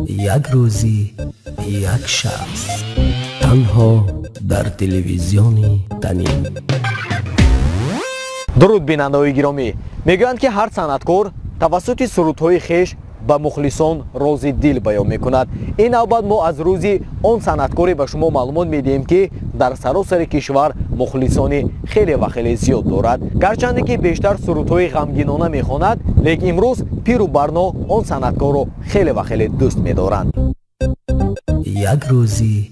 یک روزی یک شخص تنها در تلویزیون تنین. درود بینندگان گرامی، میگویند که هر صنعتکار توسط سرودهای خویش به مخلصان راز دل بیان میکند. این نوبت ما از روزی آن صنعتکاری به شما معلومات میدیم که در سراسر کشور مخلصان خیلی و خیلی زیاد دارد. گرچند که بیشتر سرودهای غمگینانه میخواند، لیکن امروز پیر و برنا آن صنعتکار را خیلی و خیلی دوست میدارند. یک روزی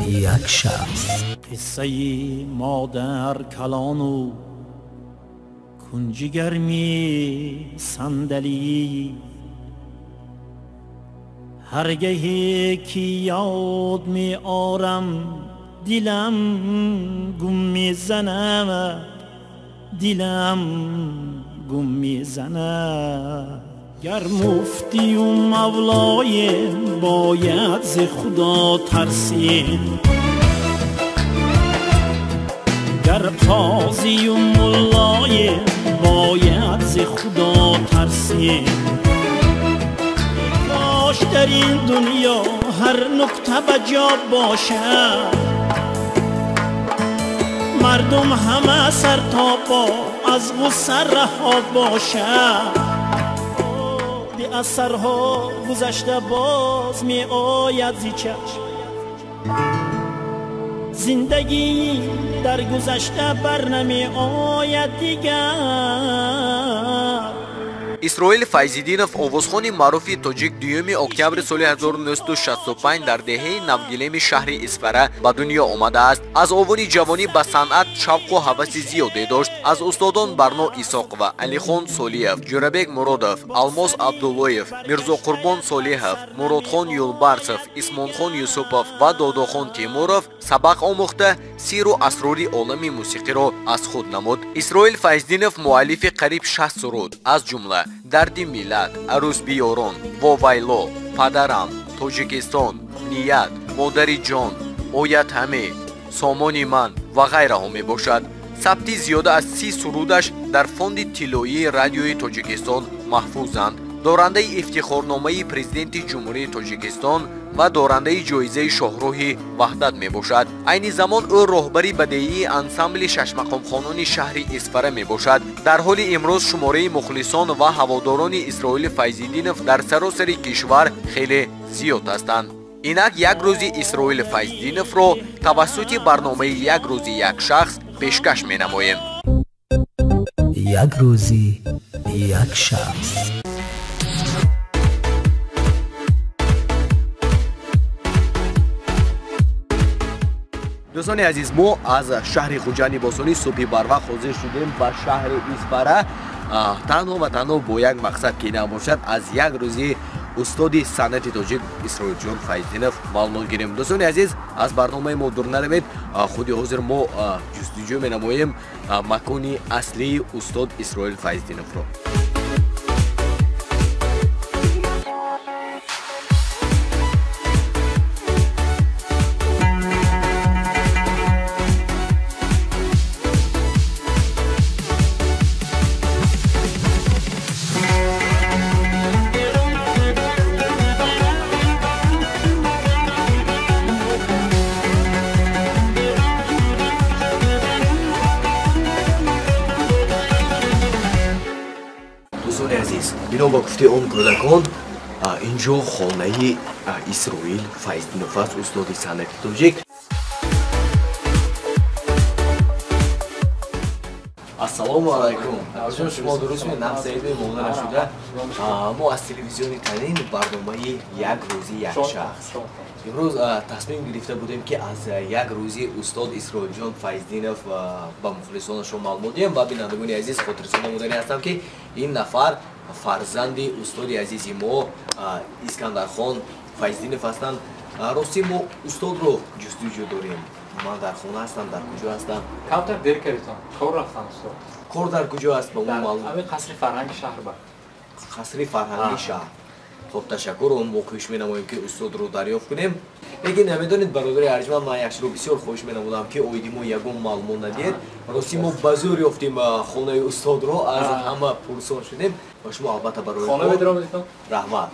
یک شخص. قصه مادر کلانو کنج گرمی صندلی، هرگهی که یاد می آرم دلم گم می زند، دلم گم می زند. گر مفتی و مولای باید ز خدا ترسین، گر قاضی و مولای باید ز خدا ترسین. کاش در این دنیا هر نکته بجا باشد، مردم همه سر تا پا از غصه رها باشد. بی اثرها گذشته باز می آید زی چشم، زندگی در گذشته بر نمی آید دیگر. اسرائیل فیض‌الدینов овозхони маъруфи тоҷик 2 октябри соли 1965 дар деҳаи навгилеми шаҳри Исфара ба дунё омадааст. аз овони ҷавонӣ ба санъат шавқу ҳаваси зиёде дошт. аз устодон Барно Исоқова, Алихон Солиев, Ҷурабек Муродов, Алмос Абдуллоев, Мирзоқурбон Солиҳов, Муродхон Юлбарсов, Исмонхон Юсупов ва Додохон Тимуров сабақ омӯхта сиру асрори олами мусиқиро аз худ намуд. Исроил Файзидинов муаллифи қариб 60 суруд, аз ҷумла дарди миллат, арӯз биёрон, вовайло, падарам, тоҷикистон, ният, модари ҷон, оят ҳаме, сомони ман ва ғайраҳо мебошад. сабти зиёда аз 30 сурудаш дар фонди тиллоии радиои тоҷикистон маҳфузанд. дорандаи ифтихорномаи президенти ҷумҳурии тоҷикистон ва дорандаи ҷоизаи шоҳроҳи ваҳдат мебошад. айни замон ӯ роҳбари бадеии ансамбли шашмақомхонони шаҳри Исфара мебошад. дар ҳоли имрӯз шумораи мухлисон ва ҳаводорони Исроили Файзидинов дар саросари кишвар хеле зиёд ҳастанд. инак як рӯзи Исроили Файзидиновро тавассути барномаи як рӯзи як шахс пешкаш менамоем. یک روزی یک شخص. دوستان عزیز، ما از شهر خوجانی باسانی صبح باروقت حاضر شدیم به شهر اسفاره، تنها و تنها با یک مقصد که نباشد از یک روزی استاد صنعت تاجیک اسرائیل جان فیض‌الدینов معلومات گیریم. دوستان عزیز، از برنامه ما دور نروید. خود حاضر ما جستجو می‌نماییم مکانی اصلی استاد اسرائیل فیض‌الدینov رو. بنا با گفته اون کودکان اینجا خانه اسرائیل فیض‌الدینov است، استاد صنعت تاجیک. السلام علیکم. جان شما درست می نمسید موضوع نشده. ما از تلویزیون تنین برنامه یک روزی یک شخص امروز تصمیم گرفته بودیم که از یک روزی استاد اسرائیل جان فیض‌الدینov با مخلصانش معلومات دهیم. و بینندگان عزیز خاطرتان نمودنی هستم که این نفر فرزندی استاد عزیزی ما اسکندرخان فیض‌الدینov هستند. راستی ما استاد رو جستجو داریم. من در خانه هستم. در کجا هستم؟ کمتر دیر کردید. کار رفتم استاد. کار در کجا است با ما معلوم؟ همین قصر فرهنگ شهر با. قصر فرهنگ شهر. خب تشکر. اون موقعش می‌نماییم که استاد رو دریافت کنیم. لیکن می‌دونید برادر ارجمند، من یک رو بسیار خوش می‌نمودم که اویدی ما یگون معلومات ندید. راستی ما بازور یافتیم خانه استاد رو، از همه پرسان شدیم. و شما البته برای خانه می‌دونید؟ رحمت.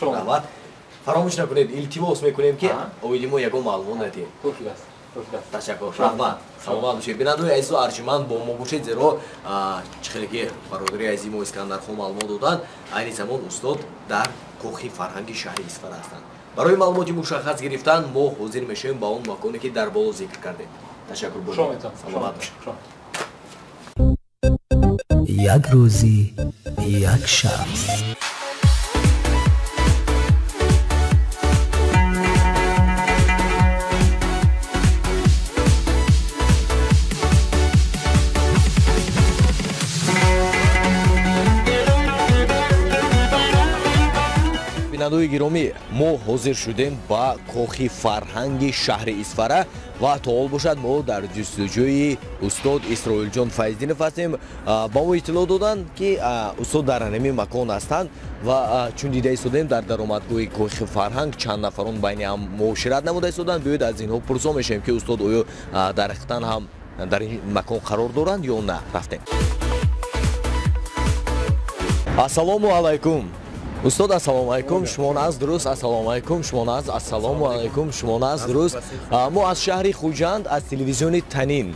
شما فراموش نکنید التماس میکنیم که اویدیمو یکو معلومات ندید. خوش است. تشکر. رحمت. سلام باشید. بینندگان عزیز و ارجمند با ما باشید زیرا خیلی برادری عزیز ما اسکندر خان معلومات دادن. عین زمان استاد در کوخی فرهنگی شهر اصفهان هستند. برای معلومات مشخص گرفتن ما حاضر میشیم با اون مکانی که در بالا ذکر کردیم. تشکر باشید. سلامت باشید. یک روزی یک شب. بینندگان گرامی ما حاضر شدیم با کوخی فرهنگی شهر اصفهان و تا باشد ما در جستجوی استاد اسرائیل جان فیضدینов هستیم. با ما اطلاع دادند که استاد در همین مکان هستند و چون دیده ایستادیم در درآمدگاه کوخی فرهنگ چند نفران بین هم معاشرت نموده ایستادند. بیایید از اینها پرسا میشیم که استاد آیا در اختن هم در این مکان قرار دارند یا نه. رفتیم. السلام علیکم. استاد السلام علیکم. شما ناز درست؟ السلام علیکم. شما ناز؟ السلام علیکم. شما ناز درست؟ ما از شهر خوجند از تلویزیون تنین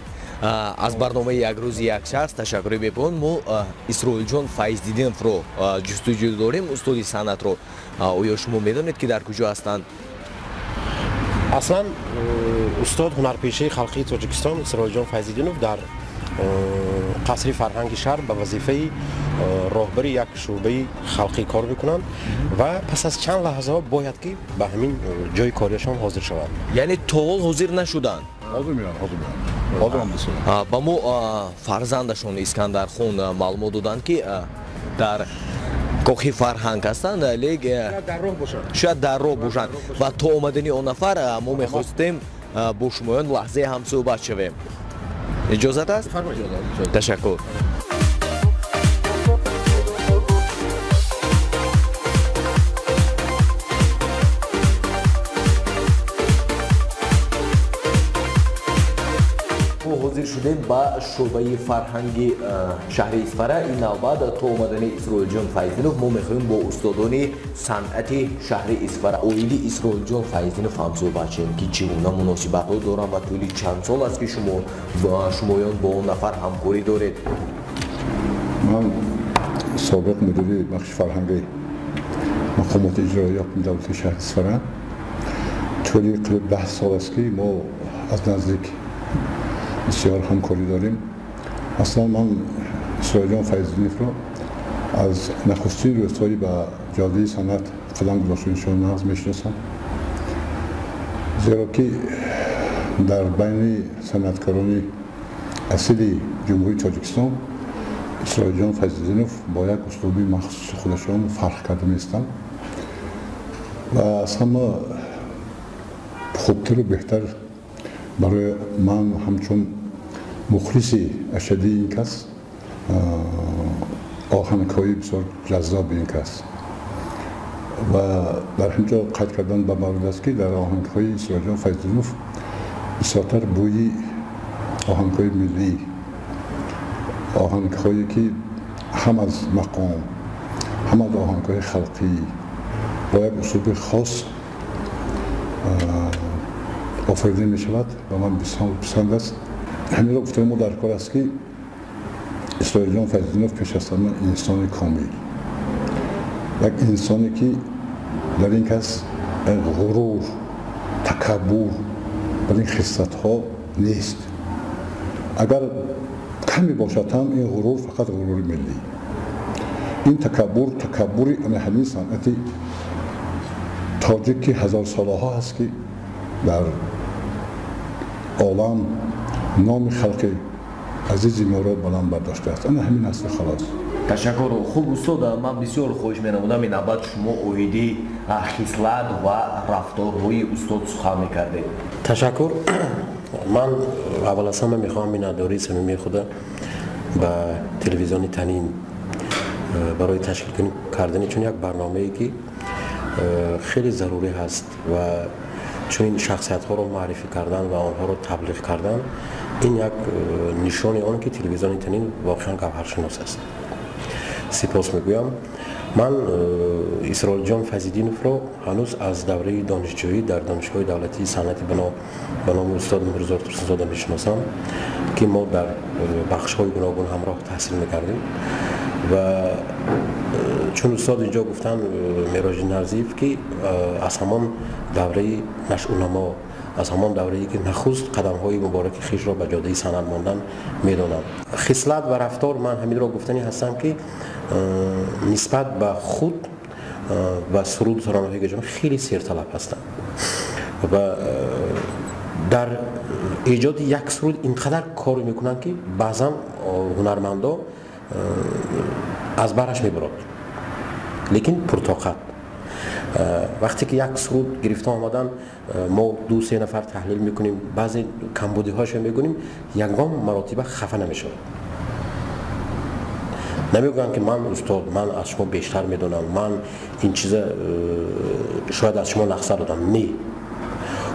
از برنامه یک روز یک شخص تشکر می‌کنم. ما اسرائیل جان فیضدینов رو جستجو داریم. استاد صنعت رو آیا شما میدونید که در کجا هستند؟ اصلا استاد هنرپیشه خلقی تاجیکستان اسرائیل جان فیضدینov در قصر فرهنگ شهر به وظیفه راهبری یک شعبه خلقی کار میکنند و پس از چند لحظه باید که به همین جای کاریشان حاضر شوند. یعنی تا حال حاضر نشدند؟ حاضر با ما فرزندشون اسکندر خان معلومات دادند که در کوخی فرهنگ هستند لیکن شاید در راه باشند و تا آمدنی آن نفر ما میخواستیم با شمایان لحظه هم صحبت شویم. اجازت است؟ تشکر. حاضر شدیم با شعبه فرهنگی شهر اصفهان. این نوبت تا اومدن اسرائیل جان فیضدینov ما میخوایم با استادان صنعت شهر اصفهان اویلی اسرائیل جان فیضدینov هم صحبت کنیم که چگونه مناسبت‌ها دارند و طولی چند سال است که شمایان با اون نفر همکاری دارید؟ من سابق مدیر بخش فرهنگی مقامات اجرایی دولت شهر اصفهان طولی 10 سال است که ما از نزدیک بسیار همکاری داریم. اصلا من اسرائیل جان فیضدینov رو از نخستین روزهایی به جاده صنعت قدم گذاشتنشان نقض میشناسم، زیرا که در بین صنعتکاران اصلی جمهوری تاجیکستان اسرائیل جان فیضدینov با یک اسلوبی مخصوص خودشان فرق کرده میستند و از همه خوبتر و بهتر برای من همچون مخلصی اشدی این کس آهنگ‌های بسیار جذاب این کس و در اینجا قید کردن به مورد است که در آهنگ‌های اسرائیل جان فیضدینov بسیارتر بوی آهنگ‌های ملی، آهنگ‌هایی که هم از مقام هم از آهنگ‌های خلقی با یک اسلوب خاص آفریده می شود و من بسیار پسند است. همین را گفتم ما در کار است که اسرائیل جان فیضدینov پیش از همه انسان کامل، یک انسانی که در این کس غرور، تکبر در این خصلت ها نیست. اگر کمی باشد هم این غرور فقط غرور ملی، این تکبری همین صنعت تاجیک که هزار ساله ها هست که در عالم نام خلق عزیزی ما را بلند برداشته است. همین است خلاص. تشکر. خوب استاد، من بسیار خوش می‌نمودم این نوبت شما اویدی خصلت و رفتارهای استاد سخن می‌کردید. تشکر. من اول از همه میخوام مینداری صمیمی خودم به تلویزیون تنین برای تشکیل کردن چون یک برنامه‌ای که خیلی ضروری هست و چون این شخصیت ها رو معرفی کردن و آنها رو تبلیغ کردن این یک نشان آن که تلویزیون تنین واقعا گوهرشناس است. سپاس میگویم. من اسرائیل جان فیض‌الدینوف رو هنوز از دوره دانشجویی در دانشگاه دولتی صنعتی به نام استاد مهرزاد ترسنزاده میشناسم که ما در بخش‌های گوناگون همراه تحصیل میکردیم و چون استاد اینجا گفتن معراج نرزیف که از همان دوره نشئونما از همان دوره‌ای که نخست قدم‌های مبارک خویش را به جاده صنعت ماندن می‌دانم. خصلت و رفتار من همین را گفتنی هستم که نسبت به خود و سرود ترانه‌های گجان خیلی سیرطلب هستم و در ایجاد یک سرود اینقدر کار میکنن که بعضا هنرمندا از برش میبرد لیکن پرطاقت. وقتی که یک سرود گرفته آمدن ما 2-3 نفر تحلیل میکنیم بعضی کمبودی هاش میگونیم یکم مراتب خفه نمیشه نمیگن که من استاد من از شما بیشتر میدونم من این چیز شاید از شما نقصه دادم نه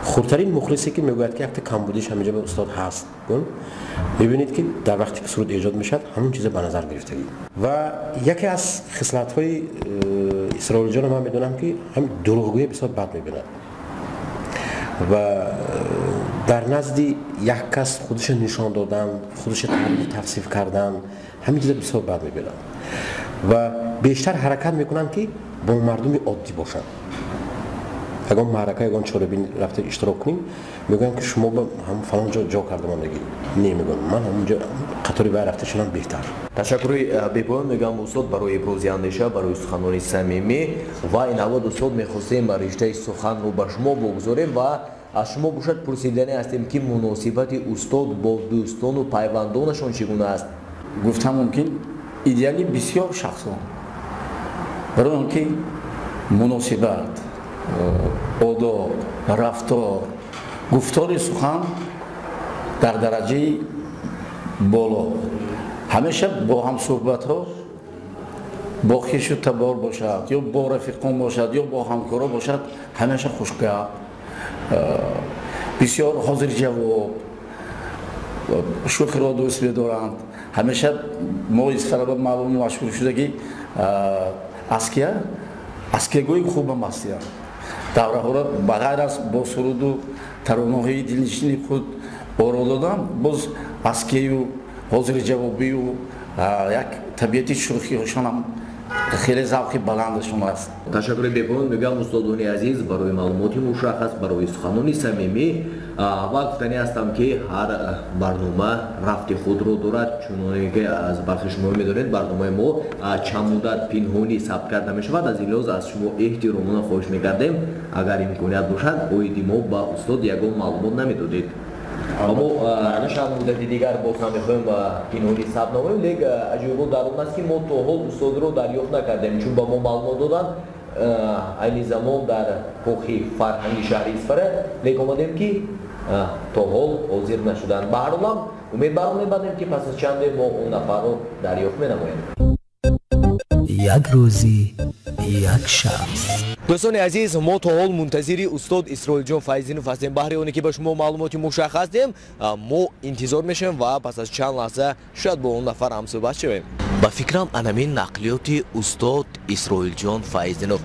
خودترین مخلصی که میگوید که یک کمبودیش همینجا به استاد هست میبینید که در وقتی که سرود ایجاد میشد همون چیز به نظر گرفتگی و یکی از خصلت های اسرائیل جان من میدونم که هم دروغگویی بسیار بد میبیند و در نزد یک کس خودش نشان دادن خودش توصیف کردن همین چیز بسیار بد میبینن و بیشتر حرکت میکنن که با مردم عادی باشن. اگر معرکه اگر چاربین رفته اشتراک کنیم میگن که شما به هم فلان جا کرده ماندگی نمیگن من همونجا قطاری باید رفته شدم بهتر. تشکری بپایان میگم استاد برای ابراز اندیشه برای سخنان صمیمی و این اول استاد میخواستیم رشته سخن رو به شما بگذاریم و از شما باشد پرسیدنی هستیم که مناسبت استاد با دوستان و پیوندانشان چگونه است؟ گفتم ممکن ایدئالی بسیار شخصان برای آنکه مناسبت آداب رفتار گفتار سخن در درجه بالا همیشه با هم صحبت ها با خویش و تبار باشد یا با رفیقان باشد یا با همکارا باشد همیشه خوشگاه بسیار حاضر جواب شوخی را دوست بدارند همیشه ما اسفرابه معلوم مشهور شده که اسکیگوی خوب هم هستیم دوره ها را بغیر از با سرود و ترانه های دلنشین خود آرا دادن باز اسکی و حاضر جوابی و یک طبیعت شوخی هاشان هم خیلی ذوق بلندشون است. تشکر بپایان میگم استادان عزیز برای معلومات مشخص برای سخنان صمیمی و گفتنی هستم که هر برنامه رفت خود رو دارد چون که از برخی شما میدونید برنامه ما چند مدت پنهانی ثبت کرده می شود از این لحاظ از شما احترامانه خواهش میکردیم اگر امکانیت باشد اویدی ما با استاد یگان معلومات نمیدادید اما چند مدت دیگر باز هم میخوایم پنهانی ثبت نماییم لیکن عجیب در اون است که ما تا حال استاد رو دریافت نکردیم چون با ما معلومات دادن این زمان در کوخی فرهنگی شهر اسفره لیکن آمدیم که تا حال حاضر نشدن به هر حال امیدوارم می‌باشیم که پس از چند ما اون نفر رو دریافت می‌نماییم. یک روزی یک شخص. دوستان عزیز ما تا حال منتظری استاد اسرائیل جان فیض‌الدینوف هستیم بهر اونی که با شما معلوماتی مشخص دیم ما انتظار میشیم و پس از چند لحظه شاید با اون نفر هم صحبت شویم. با فکرم انمین نقلیات استاد اسرائیل جان فیض‌الدینوف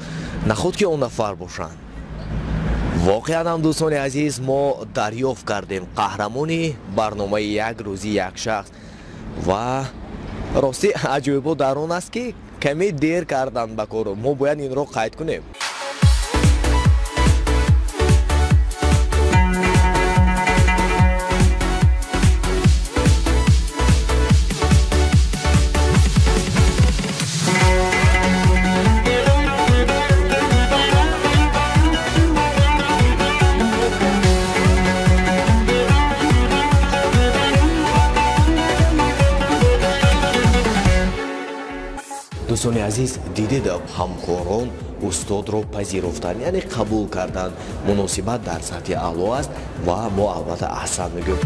نخود که اون نفر باشند واقعا هم دوستان عزیز ما دریافت کردیم قهرمانی برنامه یک روزی یک شخص و راستی عجیبه در اون است که کمی دیر کردن به کار ما باید این رو قید کنیم. دوستان عزیز دیدید همکاران استاد رو پذیرفتن یعنی قبول کردن مناسبت در سطح اعلی است و ما البته احسن میگیم.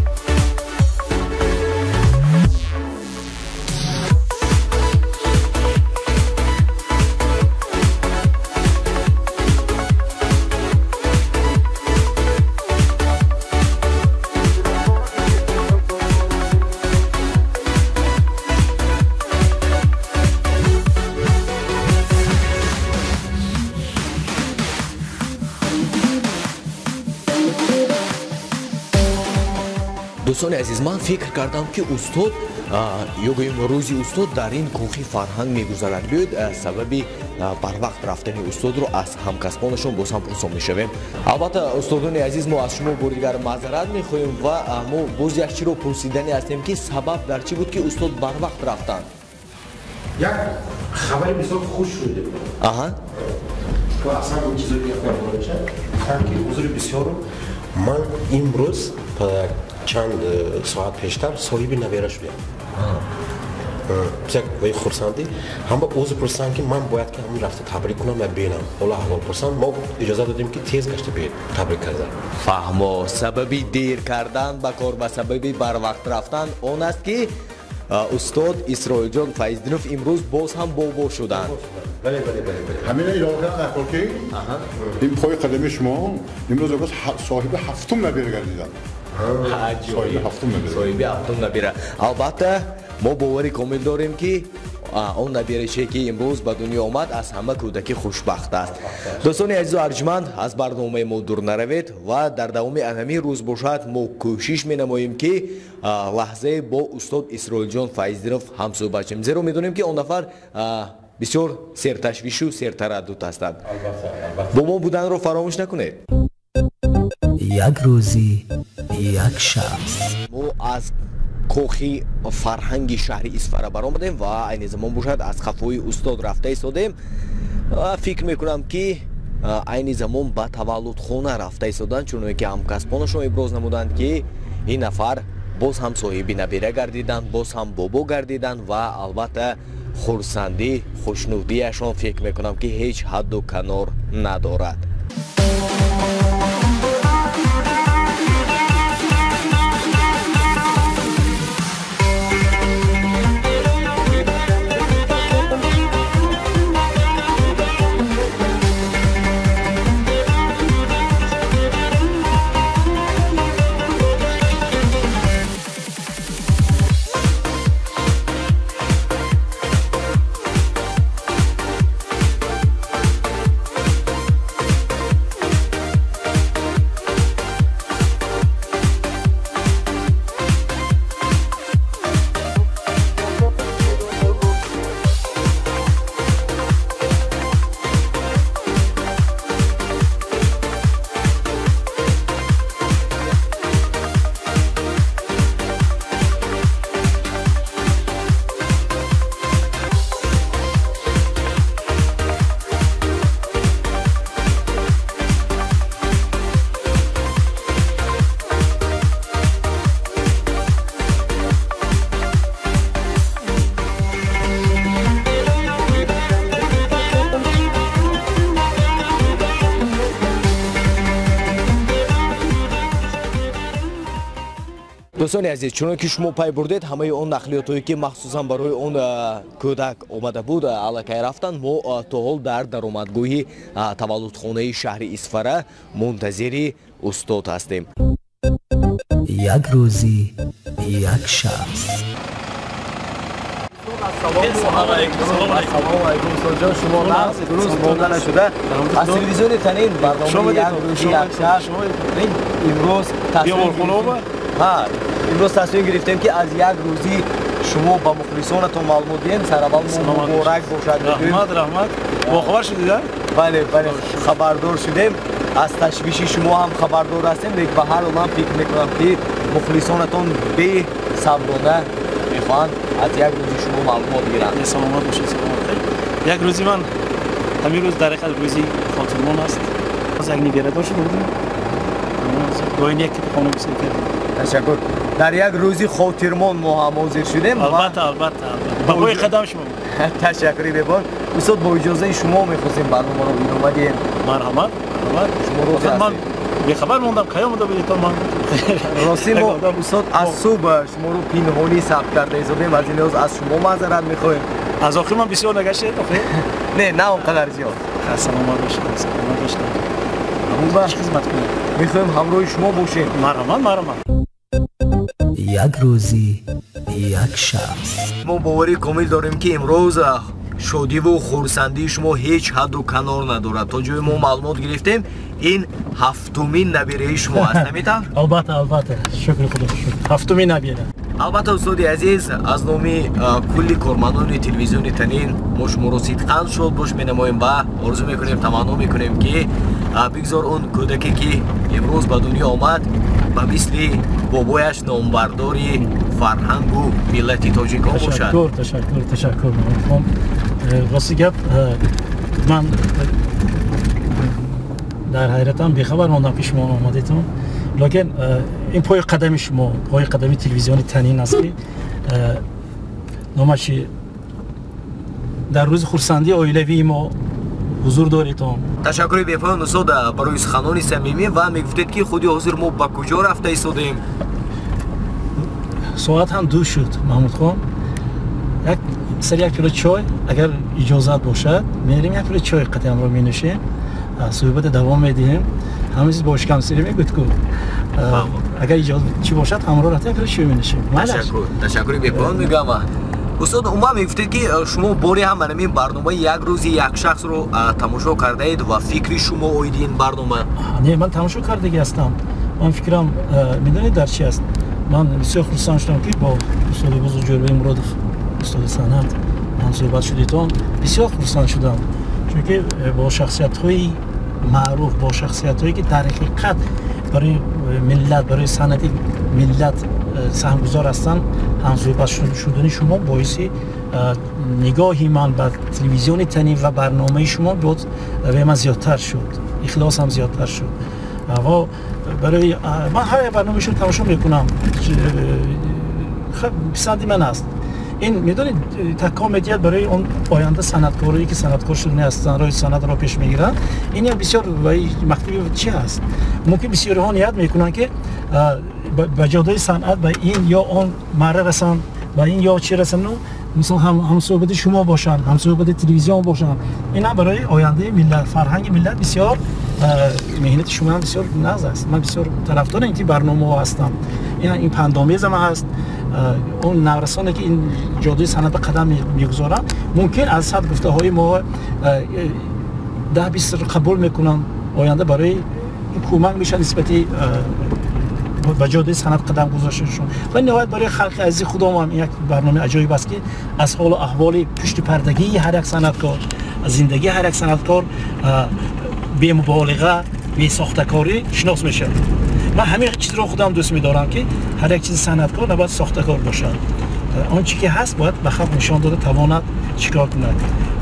دوستان عزیز من فکر کردم که استاد یا گویم روزی استاد در این کوخی فرهنگ میگذرد بیاید سببی بر وقت رفتن استاد رو از همکسبانشون باز هم پرسان میشویم. البته استادان عزیز ما از شما بار دیگر معذرت میخواهیم و ما باز یک چیز رو پرسیدنی هستیم که سبب در چی بود که استاد بر وقت رفتن؟ یک خبری بسیار خوش شده بود. تو اصلا این چیزی که نبوده باشه که حضور بسیار من امروز چند ساعت پیشتر صاحب نویره شدم. بسیار وی خورسندی هم با اوز پرسان که من باید که همین رفته تبریک کنم و بینم حالا احوال پرسان ما اجازه دادیم که تیز گشته به تبریک کردن. فهمو سببی دیر کردن به کار و سببی بر وقت رفتن اون است که استاد اسرائیل جان فیض‌دینوف امروز باز هم بابا شدن. بله. همین ایران اخلاقی این پای قدم شما امروز صاحب هفتم نبیره گردیدن. صاحب هفتم نبیره. البته ما باوری کامل داریم که اون نبیره‌ای که امروز به دنیا آمد از همه کودکی خوشبخت است. دوستان عزیز و ارجمند از برنامه ما دور نروید و در دوام همین روز باشد ما کوشش می‌نماییم که لحظه با استاد اسرائیل جان فیض‌دینوف هم صحبت شویم. زیرا می‌دونیم که اون نفر بسیار سرتشویش و سرتردد هستند. با ما بودن رو فراموش نکنید. یک روزی یک شب ما از کوخی فرهنگ شهر اسفره برآمدیم و این زمان باشد از خفای استاد رفته ایستادیم. فکر میکنم که این زمان به تولد خانه رفته ایستادند، چون که همکسبانشون ابراز نمودند که این نفر باز هم صاحب نبیره گردیدند، باز هم بابا گردیدند و البته خرسندی خوشنودیشان فکر میکنم که هیچ حد و کنار ندارد. دوستان عزیز، چون که شما پای بردید همه اون نقلیاتایی که مخصوصا برای اون کودک آمده بود الکی رفتن، ما تا حال در درآمدگاه تولدخانه شهر اسفره منتظر استاد هستیم. یک روزی یک شب. سلام علیکم استاد جان، شما درست مانده نشده از تلویزیون تنین برنامه یک روزی یک شب امروز امروز تصمیم گرفتیم که از یک روزی شما با مخلصانتون معلومات دین. سر اول مبارک باشد. رحمت باخبر شدید؟ بله خبردار شدیم. از تشویش شما هم خبردار هستیم، لیکن به هر حال فکر میکنم که مخلصانتون به صبرانه میخوان از یک روزی شما معلومات بگیرن. سلامت باشید. یک روزی من همین روز در حقیقت روزی خاطرمان است. از یک نبیره داشته بودیم. گاهی یک خانه بسیار کردیم. تشکر. در یک روزی خاطرمان ما هم حاضر شدیم. البته با پای قدم شما. تشکری ببار. استاد با اجازه شما می‌خواستیم برنامه رو بیرون اومدیم. مرحبا. شما رو من به خبر موندم که اومده بودید تا من راستی ما استاد از صبح شما رو پنهانی ثبت کرده ایستادیم. از این لحاظ از شما معذرت می‌خوایم. از آخر من بسیار نگشته آخه. نه اونقدر زیاد. سلامت باشید. سلامت باشید. خوبه خدمت کنیم. می‌خوایم همراه شما باشیم. مرحبا. یک روزی یک شب. ما باوری کامل داریم که امروز шодиву хурсандии шумо ҳеҷ ҳадду канор надорад. То ҷои мо маълумот гирифтем ин ҳафтумин набираи шумо аст, наметавр? албатта шукри худо шукр ҳафтумин набира. албатта устоди азиз, аз номи кулли кормандони телевизиони танин мо шуморо сидқан шод бош менамоем ва орзу мекунем, таманно мекунем ки бигзор он кӯдаке ки имрӯз ба дунё омад ба мисли бобояш номбардори фарҳангу миллати тоҷикон бошад. Ташаккур. Рости гап, ман дар ҳайратам бехабар мондам ки шумо омадедтон. Лекин ин пои қадами шумо, пои қадами телевизиони танин аст ки номаши дар рӯзи хурсандии оилавии мо ҳузур доритон. Ташаккури бепоён устод барои суханони самимӣ ва мегуфтед ки худи ҳозир мо ба куҷо рафта истодем? Соат ҳам 2 шуд, Маҳмудхон. Як пило чой, агар иҷозат бошад, мерим як пило чой қадамро менӯшем, суҳбат давом медиҳем. ҳамаи чиз бошкамсири мегӯд ку. Агар иҷозат чӣ бошад, ҳамроҳ рафта як пило чой менӯшем. Ташаккури бепоён мегӯям. устод умуман мегуфтед ки шумо боре ҳам ин барномаи як рӯзи як шахсро тамошо кардаед ва фикри шумо оиди ин барнома? Не, ман тамошо кардагӣ ҳастам. Ман фикрам медонед дар чи аст? Ман бисёр хурсанд шудам ки бо устоди бузург Ҷӯрбаи Муродов, устоди санъат ман суҳбат шудитон. Бисёр хурсанд шудам, чунки бо шахсиятҳои маъруф, бо шахсиятҳое ки дар ҳақиқат барои миллат, барои санъати миллат саҳмгузор ҳастанд, ҳамсуҳбат шудани шумо боиси нигоҳи ман ба телевизиони танин ва барномаи шумо боз ман зиёдтар шуд, ихлосам зиёдтар шуд. ва барои ман ҳар як барномаашро тамошо мекунам, писанди ман аст. ин медонед такко медиҳад барои он оянда санъаткорое ки санъаткор шудани ҳастанд, роҳи санъатро пеш мегиранд. ин як бисёр мактаби чӣ аст? мумкин бисёриҳо ният мекунанд ки ба ҷодои санъат ба ин ё он марра расанд, ба ин ё чӣ расанд, мисол ҳамсӯҳбати шумо бошанд, ҳамсӯҳбати телевизион бошанд. ин ҳам барои ояндаи миллат, фарҳанги миллат бисёр меҳнати шумо ҳам бисёр нағз аст. ман бисёр тарафдори ин барномаҳо ҳастам. ин пандомез ҳам аст. он наврасоне ки ин ҷодои санъат ба қадам мегузоранд, мумкин аз сад гуфтаҳои мо 10-20 қабул мекунанд, оянда барои кӯмак мешавад нисбати ба ҷодои санъат қадам гузошташон. ва ниҳоят барои халқи азизи худом ҳам як барномаи аҷоиб аст ки аз ҳолу аҳволи пушти пардагии ҳар як санъаткор, зиндагии ҳар як санъаткор бемуболиға, бесохтакорӣ шинос мешавад. ман ҳамин чизро худам дӯст медорам ки ҳар як чизи санъаткор набояд сохтакор бошад. он чӣ ки ҳаст бояд ба халқ нишон дода тавонад чикор кунад.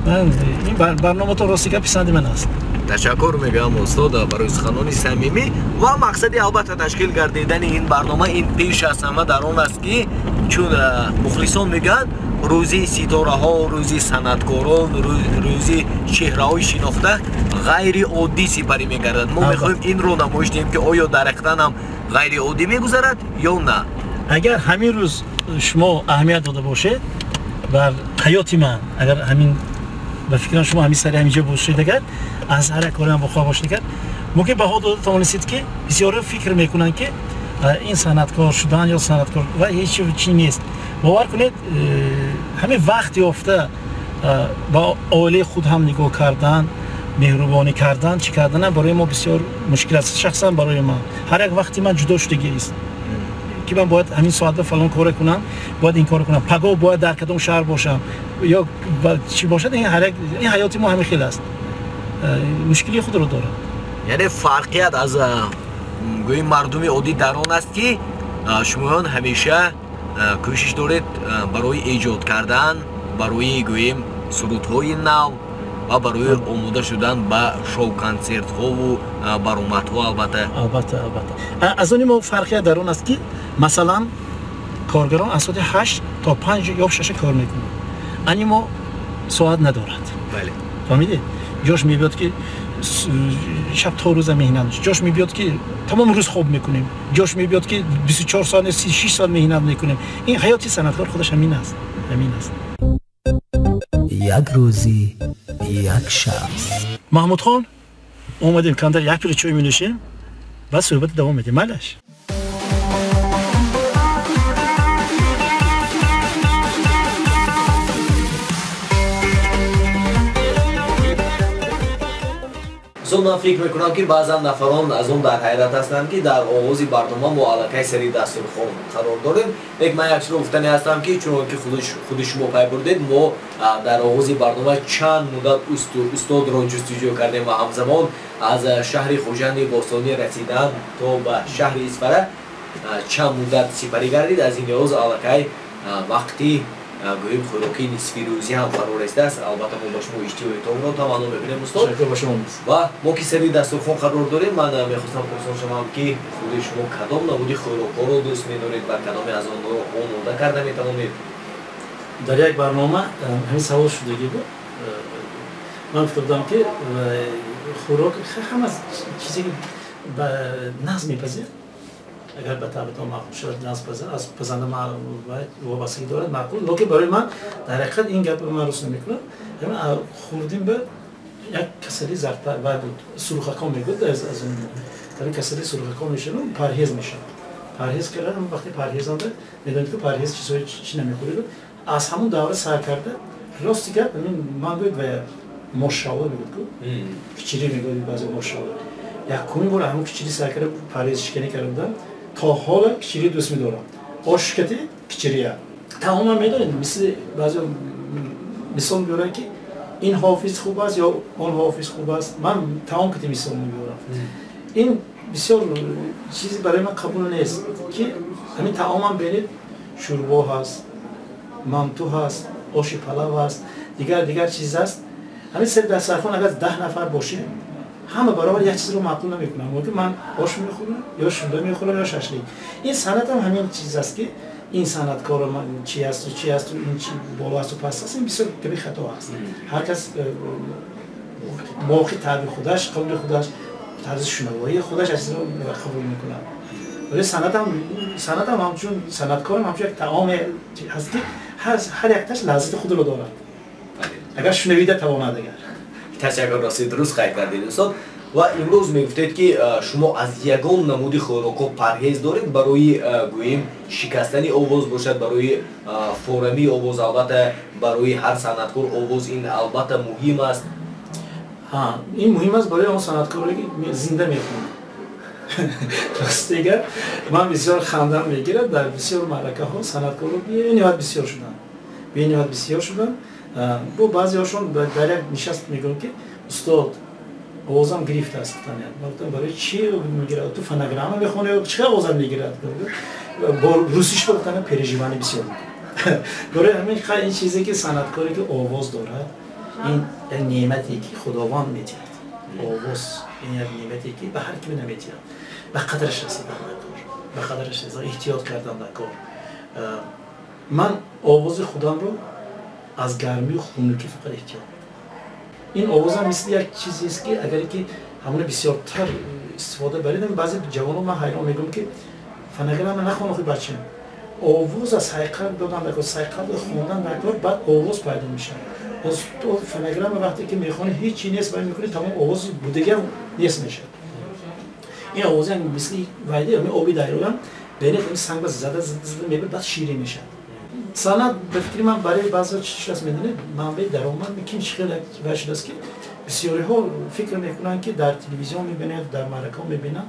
ман ин барномаатон ростига писанди ман аст. ташаккур мегӯям устод барои суханони самимӣ ва мақсади албатта ташкил гардидани ин барнома ин пеш аз ҳама дар он аст ки чун мухлисон мегӯянд рӯзи ситораҳо, рӯзи санъаткорон, рӯзи чеҳраҳои шинохта ғайриоддӣ сипарӣ мегардад. мо мехоҳем инро намоиш диҳем ки оё дар ҳақиқатан ҳам ғайриоддӣ мегузарад ё на. агар ҳамин рӯз шумо аҳамият дода бошед бар ҳаёти ман, агар ҳамин ба фикрам шумо ҳамин сари ҳаминҷо бошед, агар аз ҳар як кори ҳам бохоҳ бошед, агар мумкин баҳо дода тавонистед ки бисёрҳо фикр мекунанд ки ин санъаткор шудан ё санъаткор ва ҳеҷ чӣ нест. бовар кунед ҳамин вақт ёфта ба оилаи худ ҳам нигоҳ кардан, меҳрубонӣ кардан, чӣ кардан барои мо бисёр мушкил аст. шахсан барои ман ҳар як вақти ман ҷудо шудагист ки ман бояд ҳамин соатда фалон коре кунам, бояд ин кор кунам, пагоҳ бояд дар кадом шаҳр бошам ё чӣ бошад. ин ҳаёти мо ҳамин хел аст, мушкили худро дорад. яъне фарқият аз гӯи мардуми оддӣ дар он аст ки шумоён ҳамеша кӯшиш доред барои эҷод кардан, барои гӯем сурудҳои нав ва барои омода шудан ба шоу-консертҳову баромадҳо. албатта аз они мо фарқият дар он аст ки масалан коргарон аз соати 8 то 5 ё 6 кор мекунанд. ани мо соат надорад. фаҳмидед? ҷош мебиёд ки шаб то рӯза меҳнат, ҷош мебиёд ки тамом рӯз хоб мекунем, ҷош мебиёд ки 24 соат 36 соат меҳнат мекунем. ин ҳаёти санъаткор худаш ҳамин аст. як рӯзи як шахс. маҳмудхон омадем камтар як пило чой менӯшем ва суҳбат давом медиҳем. майлаш. Son من فکر میکنم که بعضا نفران از اون در حیرت هستند که در آغاز برنامه ما علاقه سری دستورخوان قرار داریم. یک من یک چیز گفتنی هستم که چون که خود شما پی بردید ما در آغاز برنامه چند مدت استاد را جستجو کردیم و همزمان از شهر خوجند باستانی رسیدن تا به شهر اسفره چند مدت سپری گردید. از این لحاظ علاقه وقتی گویم خوراکی نصفی روزی هم فرار است. البته ما با شما اشتیاقتون رو تمام می‌بینیم استاد و ما که سری دستورخوان قرار داریم. من می‌خواستم پرسان شما که خود شما کدام نمودی خوراک‌ها رو دوست می‌دارید و کدام از آن رو آماده کرده می‌توانید؟ در یک برنامه همین سوال شدگی بود. من فکر کردم که خوراک همه چیزی که به نظم می‌پذیرد. اگر به طبیعت معقول شد ناز از پسند ما وابستگی دارد معقول، لیکن برای من در حقیقت این گپ رو من روش نمیکنم. یعنی خوردیم به یک کسری زرد و سرخکان میگود از اون در کسری سرخکان میشه پرهیز میشه. پرهیز کردن وقتی پرهیزم به میدونید که پرهیز چیزایی چی نمیخورید. از همون دوره سر کرده راستی کرد من بود و مشاور میگود که کچری میگود بعضی مشاور یک کمی بار همون کچری سر کرده پرهیز شکنی کردم تا حالا کچری دوست می‌دارم. آشکتی کچریه. تماما می‌دونید مثل بعضی مثال می‌برن که این حافظ خوب است یا اون حافظ خوب است. من تمام کتی مثال می‌برم. این بسیار چیزی برای من قبول نیست که همین تماما ببینید شوربا هست، مانتو هست، آش پلاو هست، دیگر چیز هست. همین سر دسترخوان اگر 10 نفر باشه همه برابر یک چیز رو معقول نمی‌کنم. موقع من آش می‌خورم یا شوربه می‌خورم یا ششلیک. این صنعت هم همین چیز است که این صنعتکار من چی است و چی است و این چی بالا است و پست است. این بسیار کمی خطا است. هر کس موقع تعبیر خودش، قول خودش، طرز شنوایی خودش از رو قبول می‌کنه. ولی صنعت هم همچون صنعتکار هم همچون یک طعام هست که هر یک تاش لذت خود رو دارد. اگر شنویده تواند اگر تشکر راستی درست قید کردید استاد. و امروز میگفتید که شما از یگان نمودی خوراک‌ها پرهیز دارید برای گوییم شکستنی آواز باشد، برای فورمی آواز، البته برای هر صنعتکار آواز این البته مهم است. این مهم است برای اون صنعتکاری که زنده میخونه. راستیگر من بسیار خندم میگیرد در بسیار معرکه‌ها صنعتکارا بی‌نهایت بسیار شدن. با بعضی هاشون در یک نشست میگن که استاد آوازم گرفته است گفتم برای چی میگیرد تو فنگرامه میخونه چه آوازم میگیرد با روسیش گفتن پریژیوانی بسیار میکنه. برای همین این چیزی که صنعتکاری که آواز دارد این نعمتی که خداوند میدهد. آواز این نعمتی که به هر کی نمیدهد. به قدرش رسیدن به قدرش رسیدن احتیاط کردن در کار. من آواز خودم رو از گرمی و خنکی فقط احتیاط. این آواز هم مثل یک چیزی است که اگر که همون بسیارتر استفاده بریدم بعضی جوانان من حیران میگم که فنگرام نخوانه خود بچه آواز از حقیقت دادن در کار سیقل خوندن در کار بعد آواز پیدا میشه. از تو فنگرام وقتی که میخوانه هیچی نیست باید میکنه تمام آواز بودگی نیست میشه. این آواز هم مثل وایده همین آبی دایرم بین این سنگ زده میبره بعد شیری میشه. صنعت به فکر من برای بعضی چیزا میدونید منبع درآمد میکنه خیلی وجه است که بسیاری ها فکر میکنن که در تلویزیون میبینند در معرکه میبینن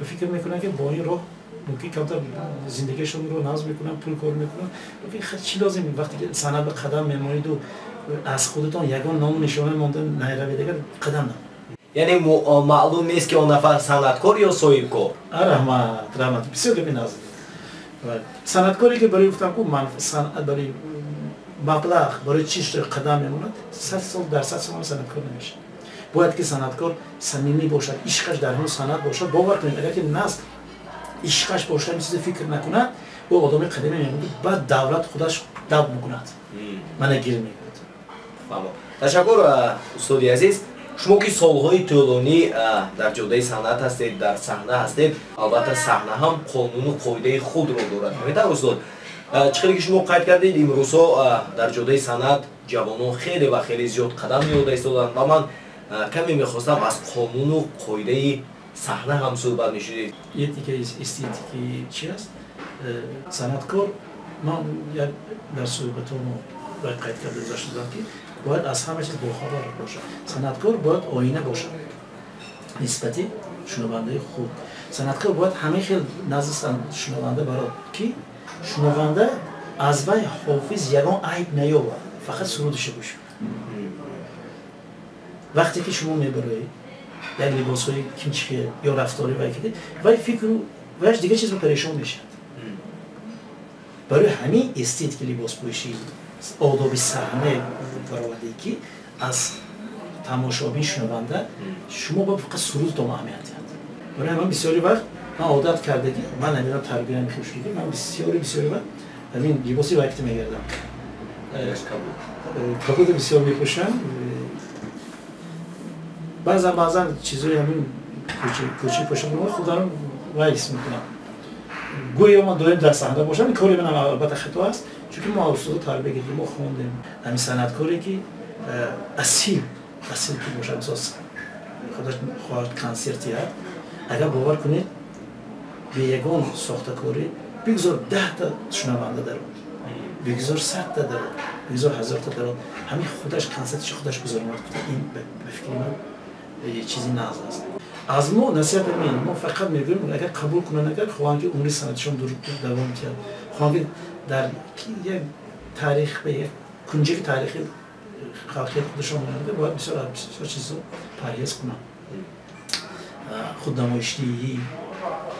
یا فکر میکنن که با این راه ممکن کمتر زندگیشون رو ناز میکنن پول کار میکنن. ولی خیلی چی لازمه وقتی که صنعت به قدم میمونید و از خودتون یگان نام نشانه مونده نهره دیگر قدم نم. یعنی معلوم نیست که اون نفر صنعتکار یا صاحبکار. رحمت بسیار بینازه. صنعتکاری که برای گفتم که من صنعت برای مبلغ برای چیش قدم میموند 100 سال در 100 سال صنعتکار نمیشه. باید که صنعتکار صمیمی باشد، عشقش در همون صنعت باشد. باور کنید اگر که نسل عشقش باشد این چیز فکر نکنه او آدم قدیمی میمونه بعد دولت خودش دب میکند. من گیر میگیرد. تشکر استاد عزیز. شما که سالهای طولانی در جاده صنعت هستید، در صحنه هستید، البته صحنه هم قانون و قاعده خود رو دارد. می‌دونید استاد چقدر که شما قید کردید امروزها در جاده صنعت جوانان خیلی و خیلی زیاد قدم می‌نهادند ایستادند و من کمی می‌خواستم از قانون و قاعده صحنه هم صحبت می‌شدید. یکی استیتیکی چی است؟ صنعتکار من در صحبتون باید قید کرده داشتم که باید از همه چیز باخبر باشد. صنعتکار باید آینه باشد. نسبتی شنونده خوب صنعتکار باید همه خیلی نزد شنونده برای کی شنونده از وی حافظ یگان عیب نیاورد فقط سرودش گوش وقتی که شما میبرید یک لباس های کیمچی یا رفتاری وی که وی فکر ویش دیگه چیز رو پریشان میشد برای همین استیت که لباس پوشی آداب صحنه برآورده که از تماشابین شنونده شما با فقط سرود تو اهمیت برای من بسیاری وقت من عادت کرده که من نمیدونم تربیت میخوام شده من بسیاری وقت همین لباسی وقتی میگردم کپوت بسیار میپوشم بعضا چیزایی همین کوچی پوشم رو خدا رو وایس میکنم گویا ما داریم در صحنه باشم این کاری منم البته خطا است چون که ما استاد تربیت گرفتیم ما خوندیم همین صنعتکاری که اصیل که باشه اساس خودش خواهد کنسرتی هست اگر باور کنید به یگان ساختکاری بگذار 10 تا شنونده در بگذار 100 تا در بگذار 1000 تا در همین خودش کنسرتش خودش گذارمد این به فکر من یه چیزی ناز است از ما نصیحت می‌کنیم ما فقط میگیم اگر قبول کنن اگر خواهند که عمری سنتشون دوام کرد خواهند در یک تاریخ به یک کنجی تاریخی خلقیت خودشون مونده باید بسیار چیزا پرهیز کنن خودنمایشی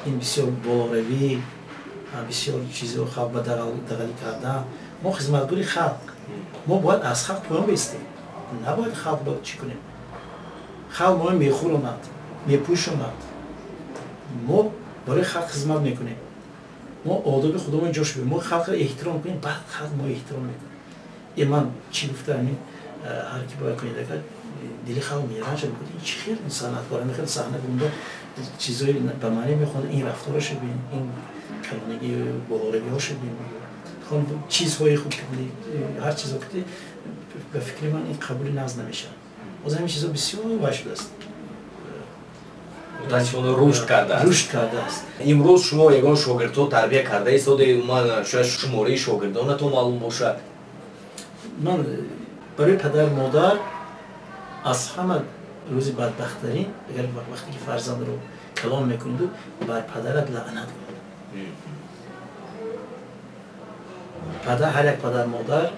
این بسیار باروی بسیار چیزا خلق به دغلی کردن ما خدمتگار خلق ما باید از خلق پایان بیستیم نباید خلق باید چی کنیم خلق ما میخور اومد میپوش اومد ما برای خلق خدمت میکنیم ما آداب خودمون جاش بیم ما خلق احترام کنیم بعد خلق ما احترام میکنیم این من چی گفتم هر کی باید کنید اگر دلی خلق میرنج میکنه این چی خیلی صنعتکار میخواد صحنه بونده چیزایی به معنی میخواد این رفتارش ببین این کلانگی باوری هاش ببین خون چیزهای خوب کنید هر چیزا که به فکر من این قبول ناز نمیشه از همین چیزا بسیار واجب است متاسفانه رشد کرده است امروز شما یگان شاگردها تربیت کرده اید من شاید شماره شاگردانتون معلوم باشد من برای پدر مادر از همه روزی بدبخت‌ترین اگر وقتی که فرزند رو کلام میکنید بر پدرت لعنت کنید پدر هر یک پدر مادر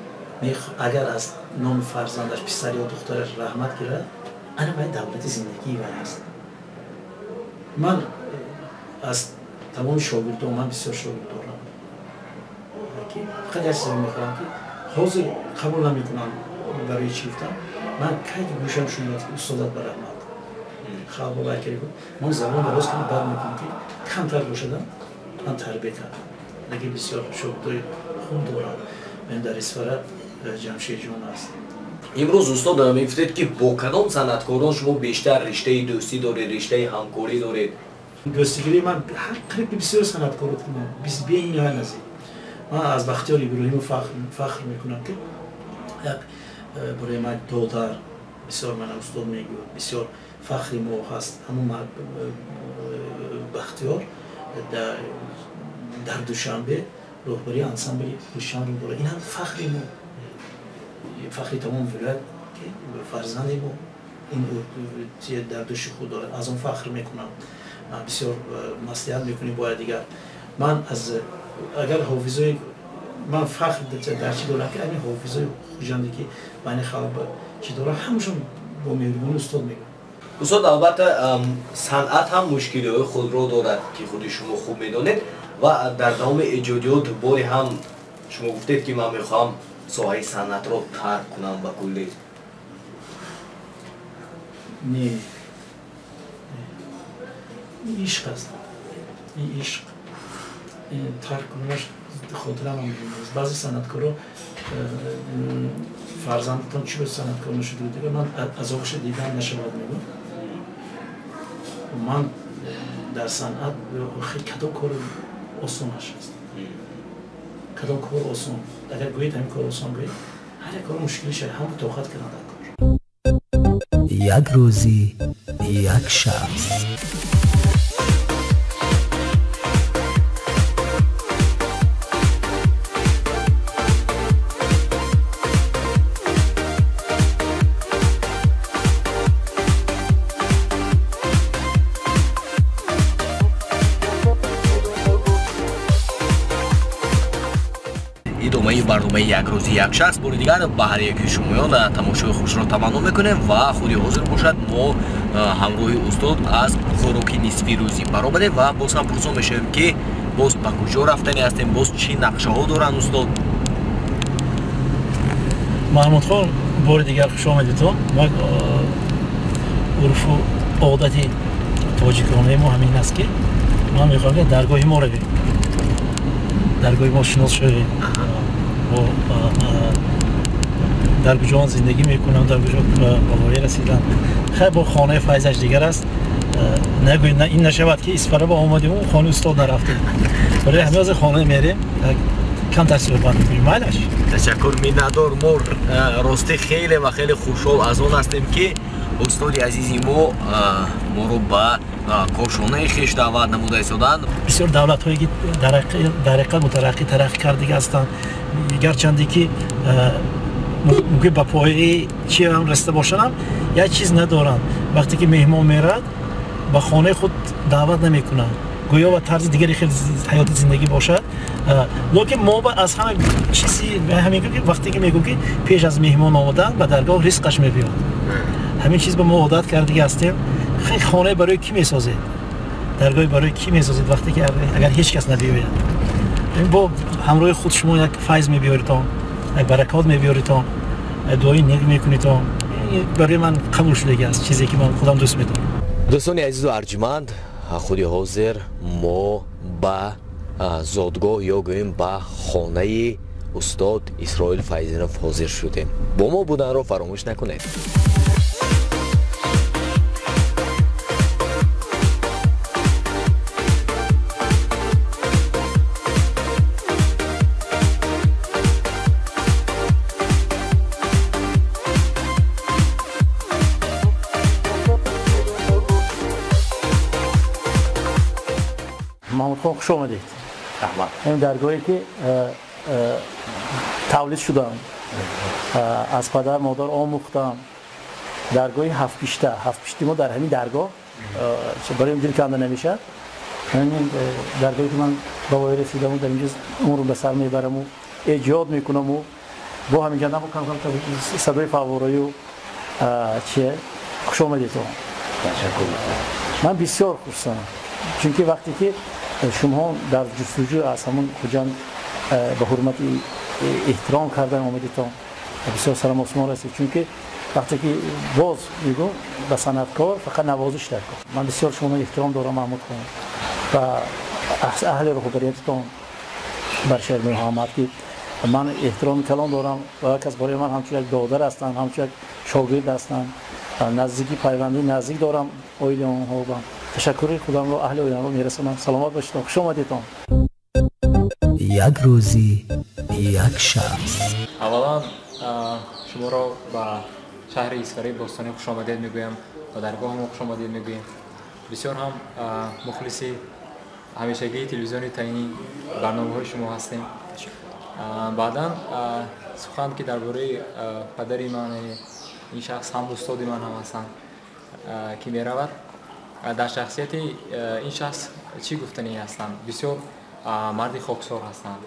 اگر از نام فرزندش پسر یا دخترش رحمت گیرد انا باید دولت زندگی وی است من از تمام شاگردان من بسیار شاگرد دارم فقط یک چیزی میخوام که حاضر قبول نمیکنم برای چی گفتم من کی گوشم شما استادت به رحمت خواب و برکری بود من زمان دراز کنم بعد میکنم که کمتر باشدم من تربیت کردم دیگه بسیار شاگردای خون دارم من در اسفره جمشید جان است امروز استاد میگفتید که با کدام صنعتکاران شما بیشتر رشته دوستی دارید رشته همکاری دارید دوستیگری من قریب بسیار صنعتکار بودم به این نوع نزدیک من از بختیار ابراهیم فخر میکنم که یک برای من دادر بسیار من استاد میگم بسیار فخری ما هست همون بختیار در دوشنبه راهبری انسامبل دوشنبه رو داره این هم فخری ما فخری تمام ولایت که فرزند ما این در دوش خود داره از اون فخر میکنم بسیار مصلحت میکنیم باید دیگر من از اگر حافظای من فخر در چی دارم که این حافظای خوشنده که بین خلق چی دارم همشون با مهربانی استاد میگم استاد البته صنعت هم مشکلات خود رو دارد که خود شما خوب میدونید و در دوام ایجادیات باری هم شما گفتید که من میخوام ساحه صنعت رو ترک کنم به کلی نه این عشق است این عشق ترک کنمش خاطرم هم میگم بعضی صنعتکارا فرزندتان چی به صنعتکار نشده دیگه من از آقش دیدن نشود میگم من در صنعت خیلی کدام کار آسانش است کدام کار آسان اگر گویید همین کار آسان گویید هر یک کار مشکلی شد هم توقعت کردن در کار یک روزی یک شخص ادامه برنامه یک روز یک شخص بار دیگر به هر یک شمایان تماشای خوش را تمنا میکنیم و خودی حاضر باشد ما همراه استاد از خوراک نصفی روزی برآمده و باز هم پرسان میشیم که باز به کجا رفتنی هستیم، باز چی نقشه ها دارن استاد؟ محمود خان بار دیگر خوش آمدید تو. ما عرف و عادت تاجیکانه ما همین است که ما میخوایم که درگاه ما رو بریم، درگاه ما شناس شویم و در کجا زندگی میکنم، در کجا بالایی رسیدم. خیلی با خانه فیضش دیگر است. نگوید این نشود که اسفره با آمدیم و خانه استاد نرفتیم، برای همه از خانه میریم کم تصویبات میکنیم. مالش تشکر میندار. ما راستی خیلی و خیلی خوشحال از اون هستیم که استاد عزیزی ما رو به کاشانه خویش دعوت نموده ایستادند. بسیار دولت هایی که در حقیقت ترقی کرده هستند، گرچندی که ممکن به پایه چی هم رسیده باشند یک چیز ندارند. وقتی که مهمان میرد به خانه خود دعوت نمیکنن، گویا و طرز دیگری خیلی حیات زندگی باشد. لیکن ما از همه چیزی همین که وقتی که میگم که پیش از مهمان آمدن به درگاه رزقش میبیاد، همین چیز به ما عادت کرده هستیم. خیلی خانه برای کی میسازید، درگاه برای کی میسازید وقتی که اگر هیچ کس نبیاید؟ با همراه خود شما یک فیض میبیارید، یک برکات میبیارید، دعای نیک میکنید. برای من قبول شده است، چیزی که من خودم دوست میدارم. دوستان عزیز و ارجمند، خودی حاضر ما به زادگاه یا گوییم به خانه استاد اسرائیل فیضینوف حاضر شدیم. با ما بودن رو فراموش نکنید. محمود خان خوش آمدید. این درگاهی که تولید شدم، از پدر مادر آموختم، درگاهی هفت پیشته ما در همین درگاه برای دل کنده نمیشه. همین درگاهی که من باوری رسیدم و در اینجا اون رو به سر میبرم و ایجاد میکنم و با همین جنبه کم کم صدای فوارایی و چیه خوش آمدید. من بسیار خوشحالم چون که وقتی که شما در جستجو از همون کجا به حرمت احترام کردن آمدیتون بسیار سلام آسمان رسید. چون که وقتی که باز میگم به صنعتکار فقط نوازش در کار. من بسیار شما احترام دارم محمود خان و اهل رهبریتتون بر شهر محمد که من احترام کلان دارم و کس برای من همچون یک دادر هستن، همچون یک شاگرد هستن، نزدیکی پیوندی نزدیک دارم. اویل اونها با تشکر خودم رو اهل ایران رو میرسونم. سلامت باشید، خوش آمدید. یک روزی یک شخص. اولا شما را به شهر اسفره باستانی خوش آمدید میگویم و درگاه ما خوش آمدید میگویم. بسیار هم مخلصی همیشگی تلویزیونی تعیینی برنامه های شما هستیم. بعدا سخن که درباره پدری من، این شخص هم استادی من هم هستند که میرود. در شخصیت این شخص چی گفتنی هستند؟ بسیار مردی خاکسار هستند،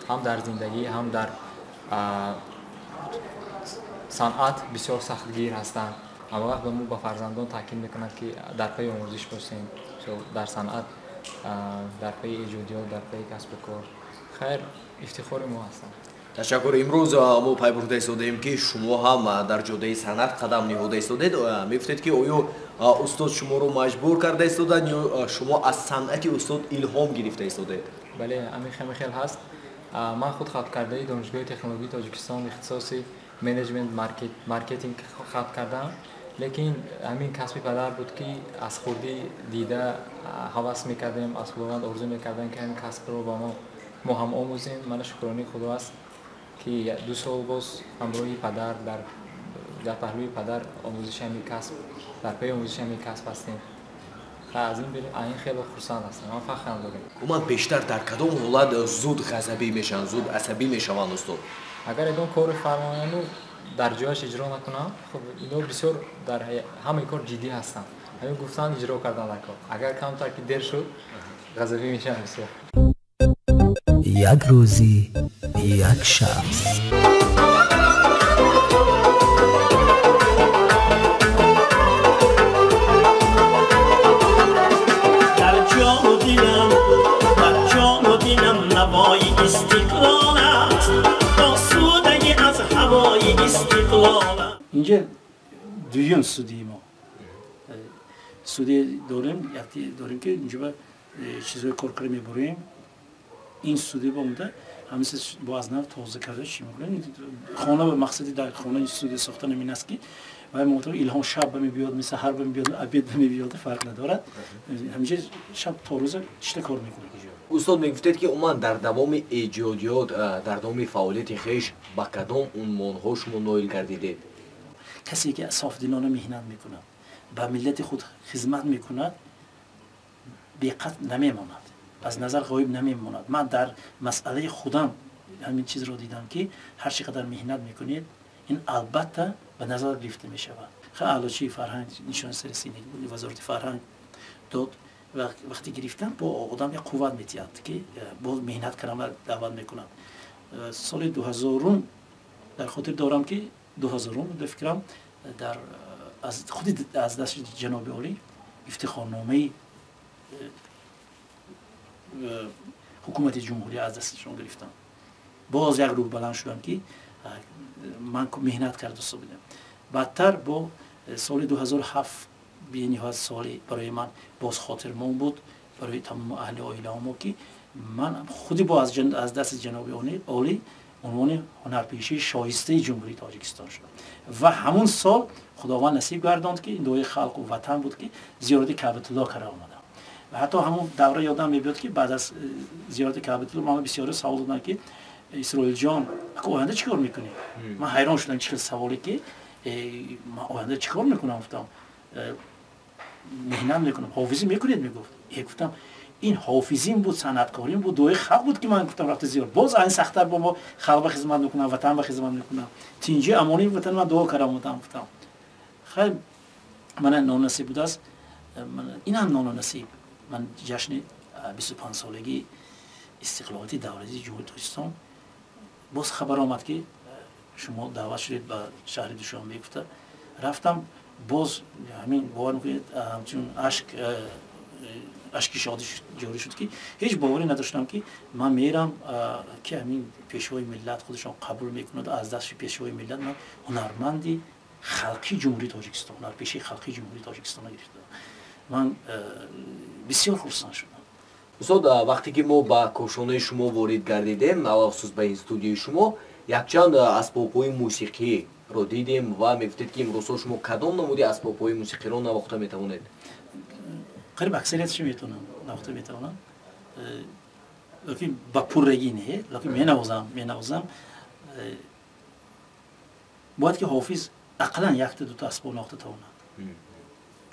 هم در زندگی هم در صنعت بسیار سختگیر هستند. اما وقت به ما با فرزندان تاکید میکنند که در پی آموزش باشیم، در صنعت، در پی ایجادیات، در پی کسب و کار. خیر افتخار ما هستند. تشکر. امروز ما پای برده ایستادیم که شما هم در جاده صنعت قدم نهاده ایستادید. میگفتید که آیا استاد شما رو مجبور کرده ایستادن یا شما از صنعت استاد الهام گرفته ایستادید؟ بله، همین خیلی هست. من خود ختم کرده دانشگاه تکنولوژی تاجیکستان اختصاصی منیجمنت مارکتینگ ختم کردم. لیکن همین کسب پدر بود که از خودی دیده هوس میکردیم، از خداوند آرزو میکردیم که این کسب رو با ما هم آموزیم. من شکرانه خدا است که 2 سال باز همراهی پدر در پهلوی پدر آموزش همین کسب، در پی آموزش همین کسب هستیم. از این خیلی خرسند هستم. من فخر دارم. کمک بیشتر در کدام حالت زود غضبی میشن، زود عصبی میشن استاد؟ اگر این کار فرمایانو در جایش اجرا نکنم، خب اینا بسیار در همه کار جدی هستن. همین گفتن اجرا کردن در کار. اگر کمتر که دیر شد غضبی میشن بسیار. یک روزی یک شخص. نوای استقلال است آسودگی از هوای استقلال. اینجا دویم سودی ما سودی داریم که اینجا با چیزهای کارکاری میبریم. این سودی با مونده همیشه با از نو توضیح کرده چی میکنه. خانه به مقصدی در خانه این سودی ساختن این است که و موتور الهام شب به میاد مثل هر به میاد ابد به میاد فرق ندارد. همیشه شب تا روز چه کار میکنه. استاد میگفتید که اومد در دوام ایجادیات در دوام فعالیت خویش با کدام عنوان‌ها شما نایل گردیدید؟ کسی که صافدلانه مهنت میکند با ملت خود خدمت میکند بی‌قصد نمیماند، از نظر غایب نمیماند. من در مسئله خودم همین چیز رو دیدم که هر چقدر مهنت میکنید این البته به نظر گرفته میشود. خیلی علاوه فرهنگ نشان سرسینگی بود وزارت فرهنگ داد و وقتی گرفتم با آدم یک قوت میتیاد که باز مهنت کردم و دعوت میکنم. سال 2000 در خاطر دارم که 2000 در فکرم در از خود از دست جناب عالی افتخارنامه حکومت جمهوری از دستشون گرفتم. باز یک روز بلند شدم که من مهنت کرده بودم. بعدتر با سال 2007 به نهایت سالی برای من باز خاطرمون بود برای تمام اهل عائله ما که من خودی با از دست جناب عالی عنوان هنرپیشه شایسته جمهوری تاجیکستان شدم و همون سال خداوند نصیب گرداند که این دوی خلق و وطن بود که زیارت کعبه الله کرده آمدم و حتی همون دوره یادم میاد که بعد از زیارت کعبه الله من بسیار سوال دادن که اسرائیل جان آینده چیکار میکنی؟ من حیران شدم چه سوالی که من آینده چیکار میکنم. گفتم مهنت میکنم. حافظی میکنید؟ میگفت. گفتم این حافظیم بود، صنعتکاریم بود، دوی خلق بود که من گفتم رفت زیارت باز این سخت‌تر با ما خلق خدمت میکنم، وطن به خدمت میکنم. تینجی امانی وطن من دعا کردم. گفتم خیلی من نانصیب بود است. من این هم نانصیب. من جشن 25 سالگی استقلالیت دولتی جمهوری تاجیکستان باز خبر آمد که شما دعوت شدید به شهر دوشنبه. گفته رفتم باز همین باور میکنید همچون اشک شادی جاری شد که هیچ باوری نداشتم که من میرم که همین پیشوای ملت خودشون قبول میکنند از دست پیشوای ملت من هنرمندی خلقی جمهوری تاجیکستان هنرپیشه خلقی جمهوری تاجیکستان گرفتم. من بسیار خرسند شدم. استاد وقتی که ما با کوشانه شما وارد گردیدیم خصوص به این استودیوی شما یکچند اسباب‌های موسیقی رو دیدیم و میگفتید که امروز شما کدام نمودی اسباب‌های موسیقی رو نواخته میتوانید؟ قریب اکثریتش میتونم نواخته میتونم لیکن با پررگی نه لیکن مینوازم باید که حافظ اقلا یک تا دو تا اسباب نواخته تواند.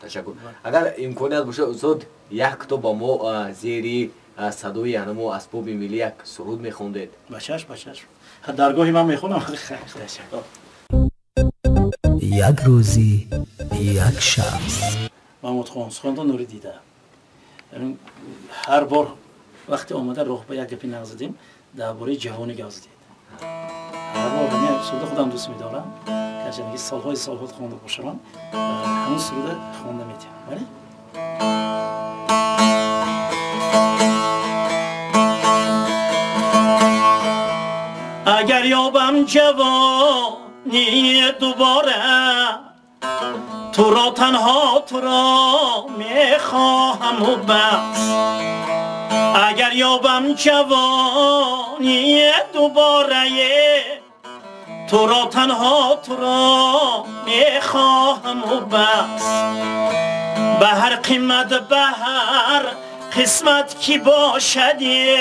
تشکر. اگر امکانیت باشه استاد یک تا با ما زیری صدای همو اسباب ملی یک سرود میخوندید؟ بچش درگاهی من میخونم. یک روزی یک شخص. محمود خان سخنران نوری دیده. هر بار وقتی آمده راه به یک گپی نزدیم درباره جهانی گاز دید. هر بار همین سرود خودم دوست می‌دارم. که سالهای خوانده باشم همون سرود خوانده میتونم. ولی اگر یابم جوانی دوباره تو را تنها تو را میخواهم و بس. اگر یابم جوانی دوباره تو را تنها تو را میخواهم و بس. به هر قیمت به هر قسمت کی باشدی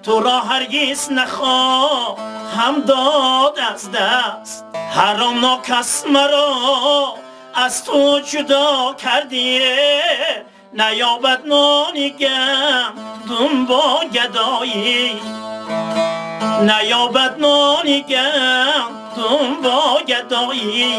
تو را هرگز نخواهم داد از دست. حرام ناکس مرا از تو جدا کردی نیابد نانیگم دون با گدایی نیابد نانیگم دون با گدایی.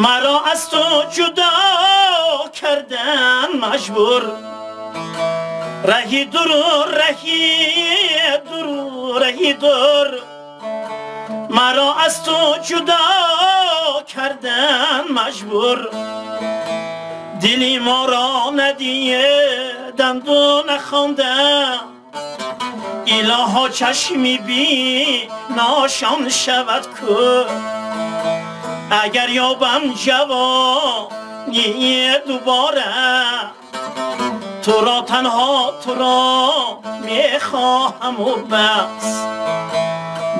مرا از تو جدا کردن مجبور رهی دور رهی دور مرا از تو جدا کردن مجبور دلی ما را ندیدند و نخواندند الها چشمی بی ناشان شود کو اگر یابم جوانی دوباره تو را تنها تو را میخواهم و بس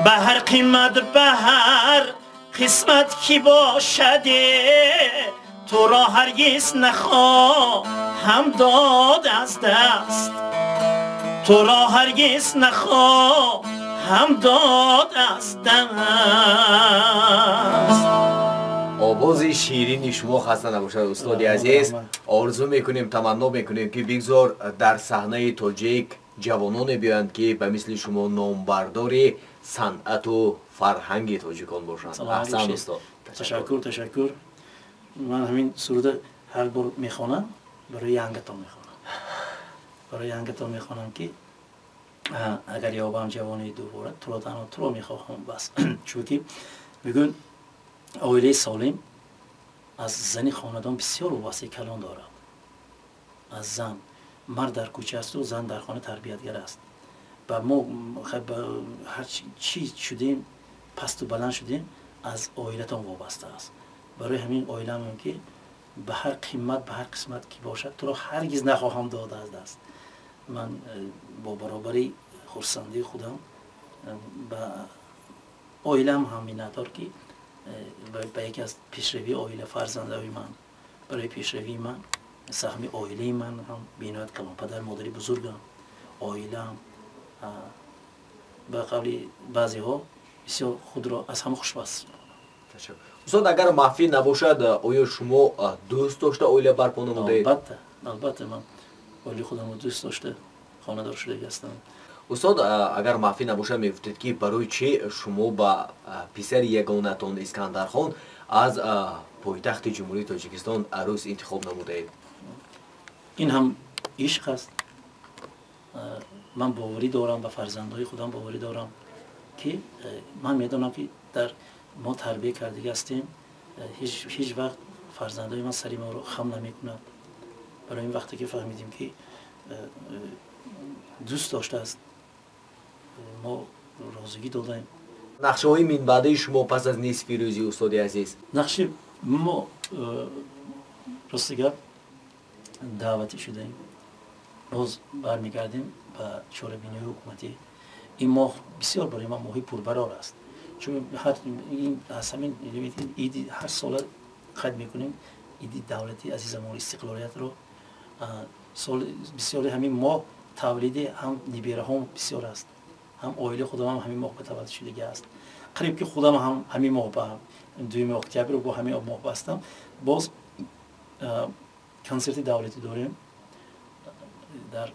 به هر قیمت به هر قسمت کی باشده تو را هرگز نخواهم داد از دست تو را هرگز نخواهم داد از دست آواز شیرین شما خسته نباشد استاد عزیز. آرزو میکنیم تمنا میکنیم که بگذار در صحنه تاجیک جوانان بیایند که به مثل شما نامبردار صنعت و فرهنگ تاجیکان باشند. احسن استاد. تشکر. من همین سرود هر بار میخوانم برای ینگتان میخوانم که اگر یابم جوانی دوباره تو را تنها تو را میخواهم بس چونکه میگن عائله سالم از زن خاندان بسیار وابسته کلان دارد. از زن مرد در کوچه است و زن در خانه تربیتگر است و ما هر چی شدیم پست و بلند شدیم از عائلتان وابسته است. برای همین عائله هم که به هر قیمت به هر قسمت کی باشد تو را هرگز نخواهم داد از دست. من با برابری خرسندی خودم به عائله هم می‌ندار که به یکی از پیشروی عائله فرزندای من برای پیشروی من سهم عائله من هم بینایت کلان پدر مادری بزرگم عائله هم به قول بعضی ها بسیار خود را از همه خوشبخت. استاد اگر معفی نباشد آیا شما دوست داشته عائله برپا نمودید؟ البته من عائله خودم رو دوست داشته خانه‌دار شده هستم. استاد اگر معفی نباشد میگفتید که برای چه شما با پسر یگانتان اسکندرخان از پایتخت جمهوری تاجیکستان عروس انتخاب نمودید؟ این هم عشق است. من باوری دارم به فرزندهای خودم باوری دارم که من میدونم که در ما تربیت کرده هستیم هیچ وقت فرزندای من سری ما رو خم نمیکنند. برای این وقتی که فهمیدیم که دوست داشته است ما رازگی دادیم. نقشه های من بعده شما پس از نصف روزی استاد عزیز؟ نقشه ما راستگاه دعوتی شدیم باز برمیگردیم به چاره‌بینی حکومتی. این ماه بسیار برای ما ماهی پربرار است چون همین ایدی هر سال خد میکنیم ایدی دولتی عزیز ما استقلالیت رو سال بسیار همین ماه تولید هم نیبره هم بسیار است هم عائله خودم هم همین ماه به تولد شدگی است قریب که خودم هم همین ماه به دوم اکتبر رو با همین ماه بستم. باز کنسرت دولتی داریم در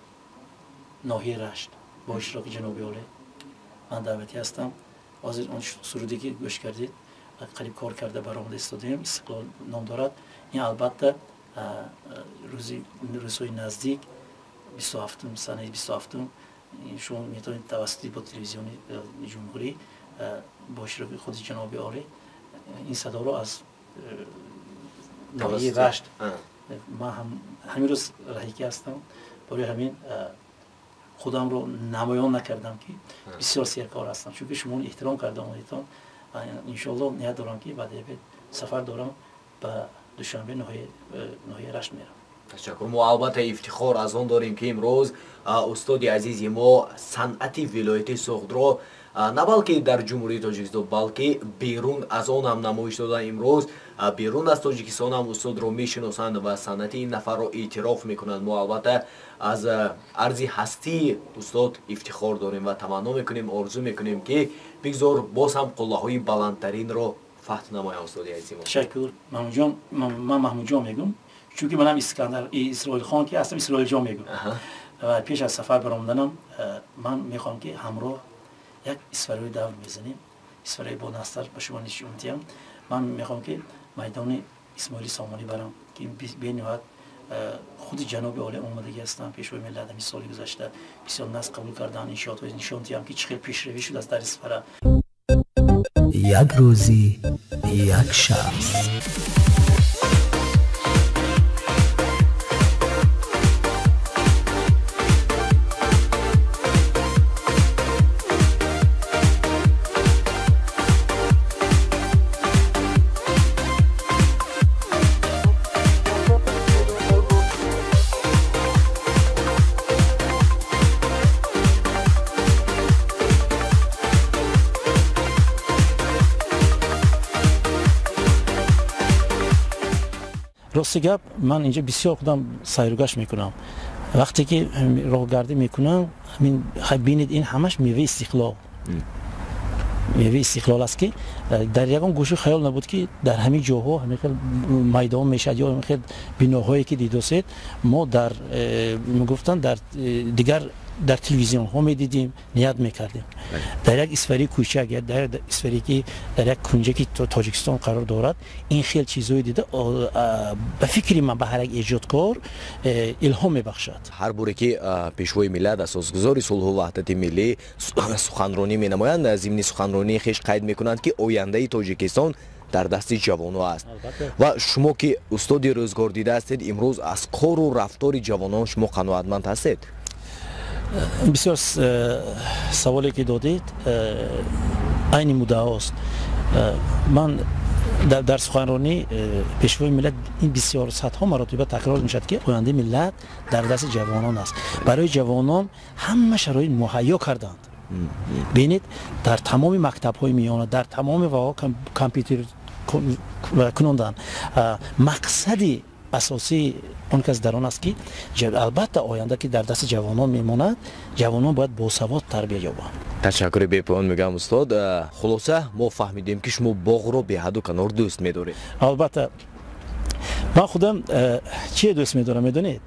ناحیه رشت با اشتراک جناب عالی. من دعوتی هستم. از اون سرودی که گوش کردید قریب کار کرده برآمد استادیوم استقلال نام دارد. این البته روزهای نزدیک 27 سنه 27 شما میتونید توسط با تلویزیون جمهوری با اشتراک خود جناب عالی این صدا رو از ناحیه رشت من همین روز رهیکی هستم. برای همین خودم رو نمایان نکردم که بسیار سیرکار هستم چون که شما احترام کرده آمدیدتان. انشالله نیت دارم که بعد سفر دارم به دوشنبه ناحیه رشت میرم. تشکر. ما البته افتخار از آن داریم که امروز استاد عزیز ما صنعت ولایت سوخدرو نه بلکه در جمهوری تاجیکستان بلکه بیرون از آن هم نمایش دادن. امروز بیرون از تاجیکستان هم استاد را میشناسند و صنعت این نفر را اعتراف میکنند. ما البته از عرض هستی استاد افتخار داریم و تمنا میکنیم آرزو میکنیم که بگذار باز هم قله‌های بلندترین را فتح نماید استاد عزیز ما. تشکر. من محمود جان میگم چون که منم اسرائیل خان که هستم اسرائیل جان میگم و پیش از سفر برآمدنم من میخوام که همراه یک اسفرای دور میزنیم اسفرای با نستر به شما نشون میدم. من میخوام که میدان اسماعیل سامانی برم که به نهایت خود جناب عالی آمادگی هستن پیشوای ملت همین سال گذشته بسیار ناز قبول کردن انشاءات و نشان دیدم که چقدر پیشروی شده است در اسفره. یک روزی یک شخص. راستی گپ من اینجا بسیار خودم سیر و گشت میکنم وقتی که راهگردی میکنم همین ببینید این همش میوه استقلال است که در یگان گوشه خیال نبود که در همین جاها همین میدان میشد یا همین بناهایی که دیدوسید ما در میگفتن در دیگر در تلویزیون ها میدیدیم نیت میکردیم در یک اسفری کوچک یا در اسفری که در یک کنجه که تاجیکستان قرار دارد این خیلی چیزایی دیده به فکری من به هر یک ایجادکار الهام میبخشد. هر باره که پیشوای ملت اساسگذار صلح و وحدت ملی سخنرانی مینمایند ضمن سخنرانی خویش قید میکنند که آینده تاجیکستان در دست جوانان است و شما که استاد روزگار دیده هستید امروز از کار و رفتار جوانان شما قناعتمند هستید؟ بسیار سوالی که دادید عین مدعا است. من در سخنرانی پیشوای ملت این بسیار صدها مراتب تکرار میشد که آینده ملت در دست جوانان است. برای جوانان همه شرایط مهیا کردند. ببینید در تمام مکتب‌های میانه در تمام کامپیوتر کنندن مقصدی اساسی اون کس در آن است که البته آینده که در دست جوانان میماند جوانان باید باسواد تربیت یابند. تشکر بپایان میگم استاد. خلاصه ما فهمیدیم که شما باغ رو به حد و کنار دوست می‌دارید. البته من خودم چی دوست می‌دارم میدونید؟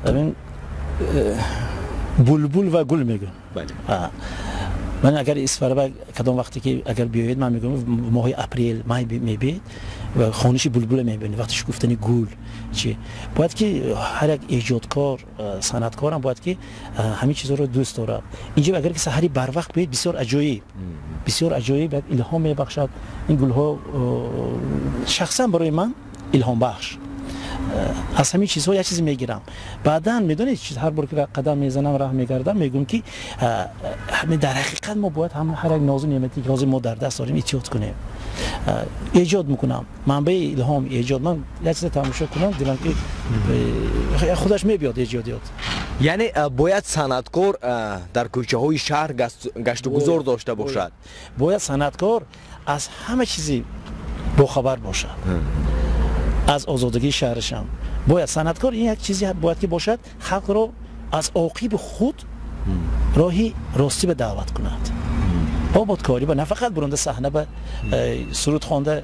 ببین بلبل و گل میگم. من اگر اسفره کدام وقتی که اگر بیاید من میگم ماه اپریل مای میبینید و خانش بلبل میبینید وقتی گفتن گل چی باید که هر یک ایجادکار صنعتکار هم باید که همین چیزا رو دوست داره. اینجا اگر که سحری بر وقت بیاید بسیار عجایب الهام میبخشد. این گل ها شخصا برای من الهام بخش از همین چیزها یک چیزی میگیرم. بعداً میدونید هر بار که قدم میزنم راه میگردم میگم که همین در حقیقت ما باید هم هر یک ناز و نعمتی که ما در دست داریم ایجاد کنیم. ایجاد میکنم منبع الهام ایجاد من یک چیز تماشا کنم دیدم که خودش میبیاد ایجادیات. یعنی باید صنعتکار در کوچه های شهر گشت و گذار داشته باشد. باید صنعتکار از همه چیزی باخبر باشد. از آزادگی شهرشم باید صنعتکار این یک چیزی باید که باشد خلق را از عاقب خود راهی راستی به دعوت کند. آبادکاری با نه فقط برنده صحنه به سرود خوانده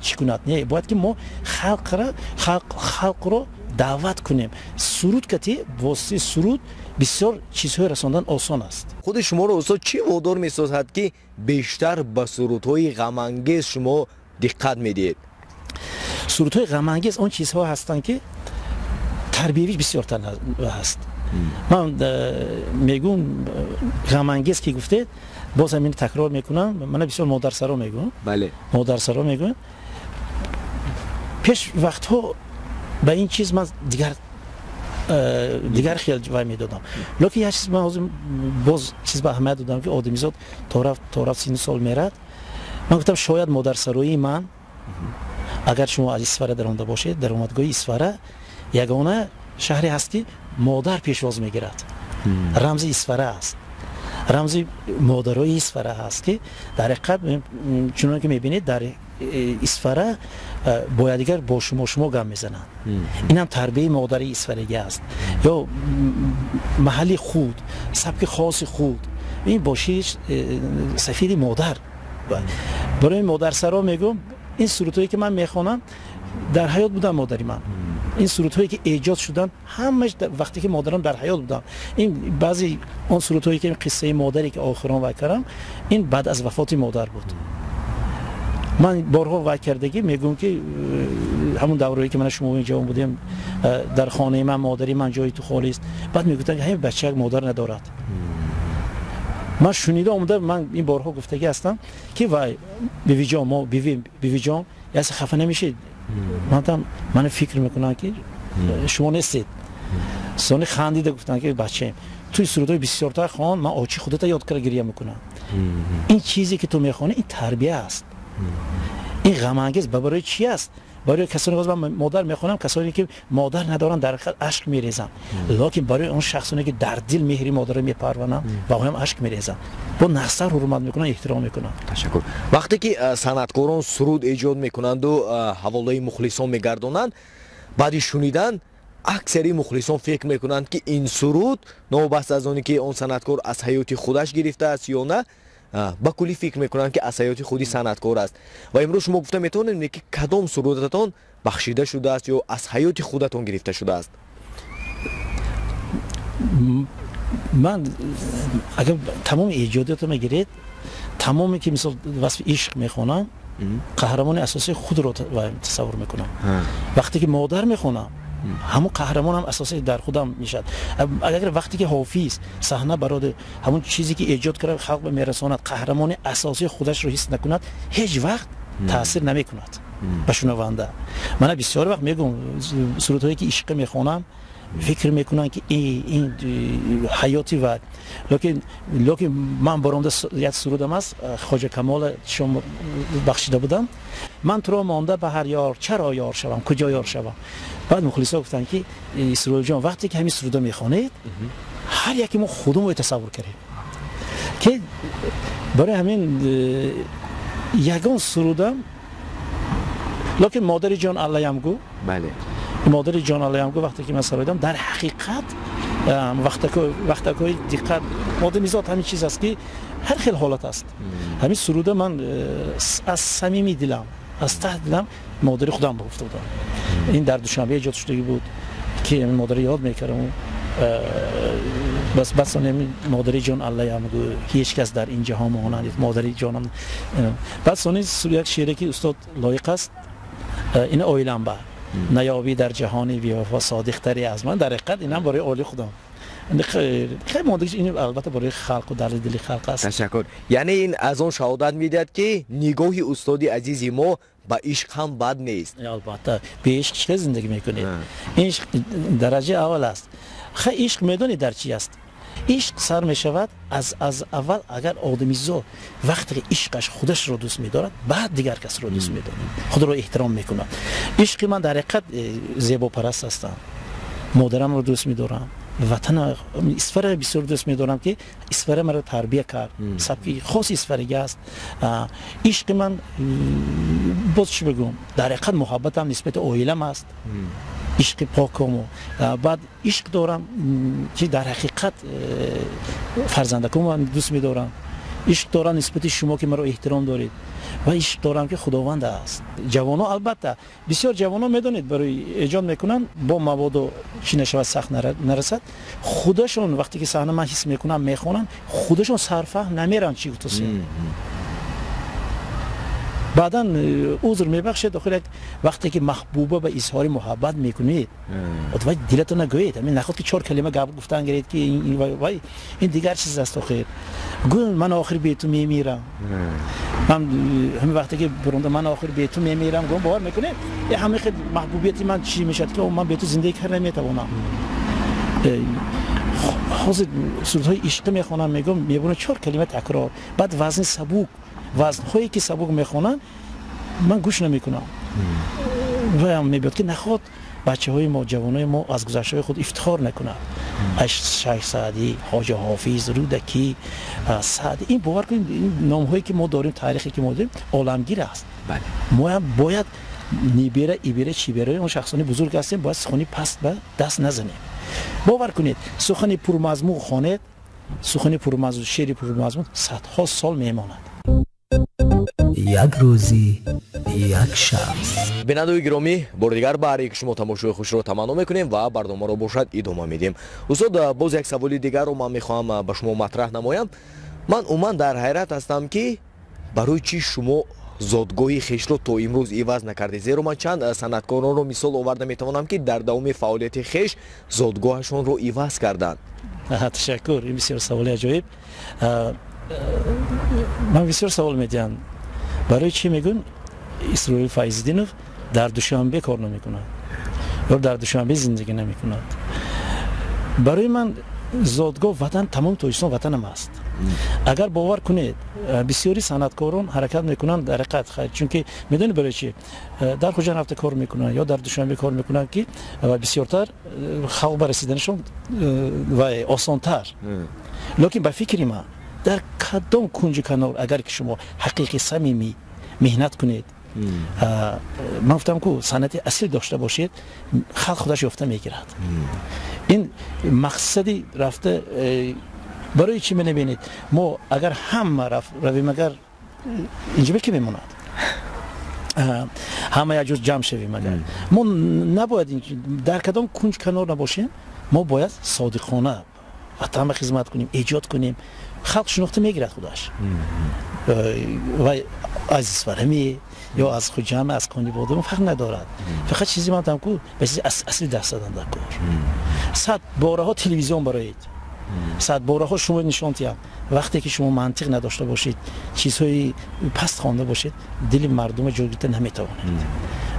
چی کند نه باید که ما خلق را دعوت کنیم. سرود کتی واسه سرود بسیار چیزهای رساندن آسان است. خود شما رو استاد چی وادار می‌سازد که بیشتر به سرودهای غم انگیز شما دقت میدید؟ سرودهای غم انگیز اون چیزها هستند که تربیوی بسیار هست. من میگم غم انگیز که گفتید باز همین تکرار میکنم. من بسیار مادرسرا میگم. بله مادرسرا میگم پیش وقتها به این چیز من دیگر خیال جواب میدادم. لکه یک چیز من باز چیز به اهمیت دادم که آدمیزاد تا رفت 30 سال میرد. من گفتم شاید مادرسرایی من اگر شما از اسفره در آمده باشید در اومدگاه اسفره یگانه شهری هست که مادر پیشواز میگیرد. رمز اسفره است. رمز مادرای اسفره هست که در حقیقت چون که میبینید در اسفره باید دیگر با شما گم میزنن. این هم تربیه مادری اسفرگی است یا محلی خود سبک خاص خود این باشی سفید مادر. برای مادر سرا میگم این سرودهایی که من میخوانم در حیات بودن مادری من. این سرودهایی که ایجاد شدن همش وقتی که مادرم در حیات بودن. این بعضی اون سرودهایی که قصه مادری که آخران وکرم این بعد از وفات مادر بود. من بارها وعده کردگی میگم که همون دوره‌ای که من شما اینجا بودیم در خانه من مادری من جایی تو خالی است بعد میگفتن که همین بچه مادر ندارد من شنیده اومده من این بارها گفتگی هستم که وای بیوی جان ما بیوی جان یا خفه نمیشید من فکر میکنم که شما نیستید سونی خندیده گفتن که بچه توی سرودای بسیار تا خوان من آچی خودت یاد کرده گریه میکنم این چیزی که تو میخوانی این تربیه است این غم انگیز برای چی است برای کسانی که من مادر میخوانم کسانی که مادر ندارن در حقیقت اشک میریزن لکن برای اون شخصانی که در دل مهری مادر میپرورن و هم اشک میریزن با نقصر حرمت میکنن احترام میکنن. تشکر. وقتی که صنعتکاران سرود ایجاد میکنند و حوالای مخلصان میگردونند بعد شنیدن اکثری مخلصان فکر میکنند که این سرود نوبسته از اونی که اون صنعتکار از حیات خودش گرفته است یا نه با کلی فکر میکنند که از حیات خودی صنعتکار است و امروز شما گفته میتونید که کدام سرودتان بخشیده شده است یا از حیات خودتان گرفته شده است؟ من اگر تمام ایجاداتم میگیرید تمامی که مثل وصف عشق میخونم قهرمان اساسی خود رو تصور میکنم وقتی که مادر میخونم همون قهرمان هم اساسی در خودم میشد اگر وقتی که حافظ صحنه برای همون چیزی که ایجاد کرده خلق به میرساند قهرمان اساسی خودش رو حس نکند هیچ وقت تاثیر نمیکند به شنونده. من بسیار وقت میگم سرودهایی که عشق میخونم فکر میکنن که این حیاتی و لکن من برنده یک سرودم است خواجه کمال شما بخشیده بودم من تو را مانده به هر یار چرا یار شوم کجا یار شوم بعد مخلصا گفتن که اسرائیل جان وقتی که همین سروده میخوانید هر یکی ما خودمون رو تصور کردیم که برای همین یگان سرودم لکن مادر جان الله هم گو بله مادر جان الله هم گو وقتی که من سرایدم در حقیقت وقتی که دقت مادر میزاد همین چیز است که هر خیل حالت است همین سروده من از صمیم دلم از ته دلم مادر خودم گفته بودم این در دوشنبه ایجاد شده بود که مادر یاد میکردم بس مادر جان الله هم گو هیچ کس در این جهان مانند مادر جانم بعد سونی یک شعری که استاد لایق است این اویلم با نیابی در جهانی بی وفا صادق تری از من در حقیقت اینم برای اولی خودم خیلی مادرش این البته برای خلق و در دل خلق است. تشکر. یعنی این از اون شهادت میدهد که نگاهی استادی عزیزی ما با عشق هم بد نیست. البته به عشق چه زندگی میکنید عشق درجه اول است خیلی عشق میدونید در چی است عشق سر میشود از اول اگر آدمیزاد وقتی عشقش خودش رو دوست می‌دارد بعد دیگر کس رو دوست می‌دارد خود رو احترام می‌کند عشق من در حقیقت زیبا پرست هستم مادرم رو دوست می‌دارم وطن اسفر بسیار دوست می‌دارم که اسفر مرا تربیت کرد سبکی خاص اسفرگی است عشق من باز چی بگم در حقیقت محبتم نسبت اویلم است عشق پاکم بعد عشق دارم که در حقیقت فرزندکم من دوست می‌دارم عشق دارم نسبت شما که مرا احترام دارید و عشق دارم که خداوند است جوانان البته بسیار جوانان میدونید برای ایجاد میکنن با مواد و چی نشود سخت نرسد خودشون وقتی که صحنه من حس میکنم میخونن خودشون سرفهم نمیرن چی توصیه بعداً عذر میبخشید داخل وقتی که محبوبه به اظهار محبت میکنید وای دلتون نگوید همین نخواد که 4 کلمه گفتن گرید که این دیگر چیز است آخر گل من آخر به تو میمیرم من همین وقتی که برنده من آخر به تو میمیرم گم باور میکنه همه خیلی محبوبیتی من چی میشد که من به تو زندگی کردن نمیتوانم حاضر سرودهای عشق میخونم میگم میبونه 4 کلمه تکرار بعد وزن سبوک وزن‌هایی که سبک میخونن من گوش نمیکنم و هم میبود که نخواد بچه‌های ما جوانای ما از گذشته خود افتخار نکنند شیخ سعدی حاجی حافظ رودکی سعدی این باور کنید این نام‌هایی که ما داریم تاریخی که ما داریم عالمگیر است بله ما هم باید نیبره ایبره چیبره اون شخصانی بزرگ هستیم باید سخنی پست به دست نزنیم باور کنید سخنی پرمضمون خوانید سخنی پرمضمون شعر پرمضمون صدها سال میماند یک روزی یک شب. بینندگان گرامی بار دیگر برای که شما تماشای خوش رو تمنا میکنیم و برنامه رو باشد ادامه میدیم. استاد باز یک سوالی دیگر رو من میخوام به شما مطرح نمایم. من عموما در حیرت هستم که برای چی شما зодгоҳи хешро то имрӯз иваз накардед? Зеро ман чанд санъаткоронро мисол оварда метавонам ки дар давоми фаъолияти хеш зодгоҳашонро иваз карданд. Ташаккур, ин бисёр саволи аҷоиб. Ман бисёр савол медиҳам. Барои чӣ мегӯн Исроил Файзиддинов дар Душанбе кор намекунад ё дар Душанбе зиндагӣ намекунад? Барои ман зодгоҳ ватан, тамоми Тоҷикистон ватанам аст. Агар бовар кунед, бисёри санъаткорон ҳаракат мекунанд дар ҳақиқат, чунки медонед барои чӣ дар хуҷа рафта кор мекунанд ё дар Душанбе кор мекунанд ки бисёртар халқ ба расиданашон осонтар. Лекин ба фикри ман дар кадом кунҷи канор агар ки шумо ҳақиқи самимӣ меҳнат кунед, ман гуфтам ку санъати асл дошта бошед, халқ худаш ёфта мегирад. ин мақсади рафта барои чӣ менабинед мо агар ҳама равем, агар инҷа ки мемонад ҳама якҷур ҷамъ шавем, агар мо набояд дар кадом кунҷ канор набошем, мо бояд содиқона ватанба хизмат кунем, эҷод кунем, халқ шинохта мегирад худаш. ва аз исфарами ё аз хуҷами аз қонибодам фарқ надорад. фақат чизи ман гуфтам ку ба чизи асли даст задан дар кор. 100 бораҳо телевизион бароед, 100 бораҳо шумо нишон диҳам. вақте ки шумо мантиқ надошта бошед, чизҳои паст хонда бошед, дили мардума ҷой гирифта наметавонед.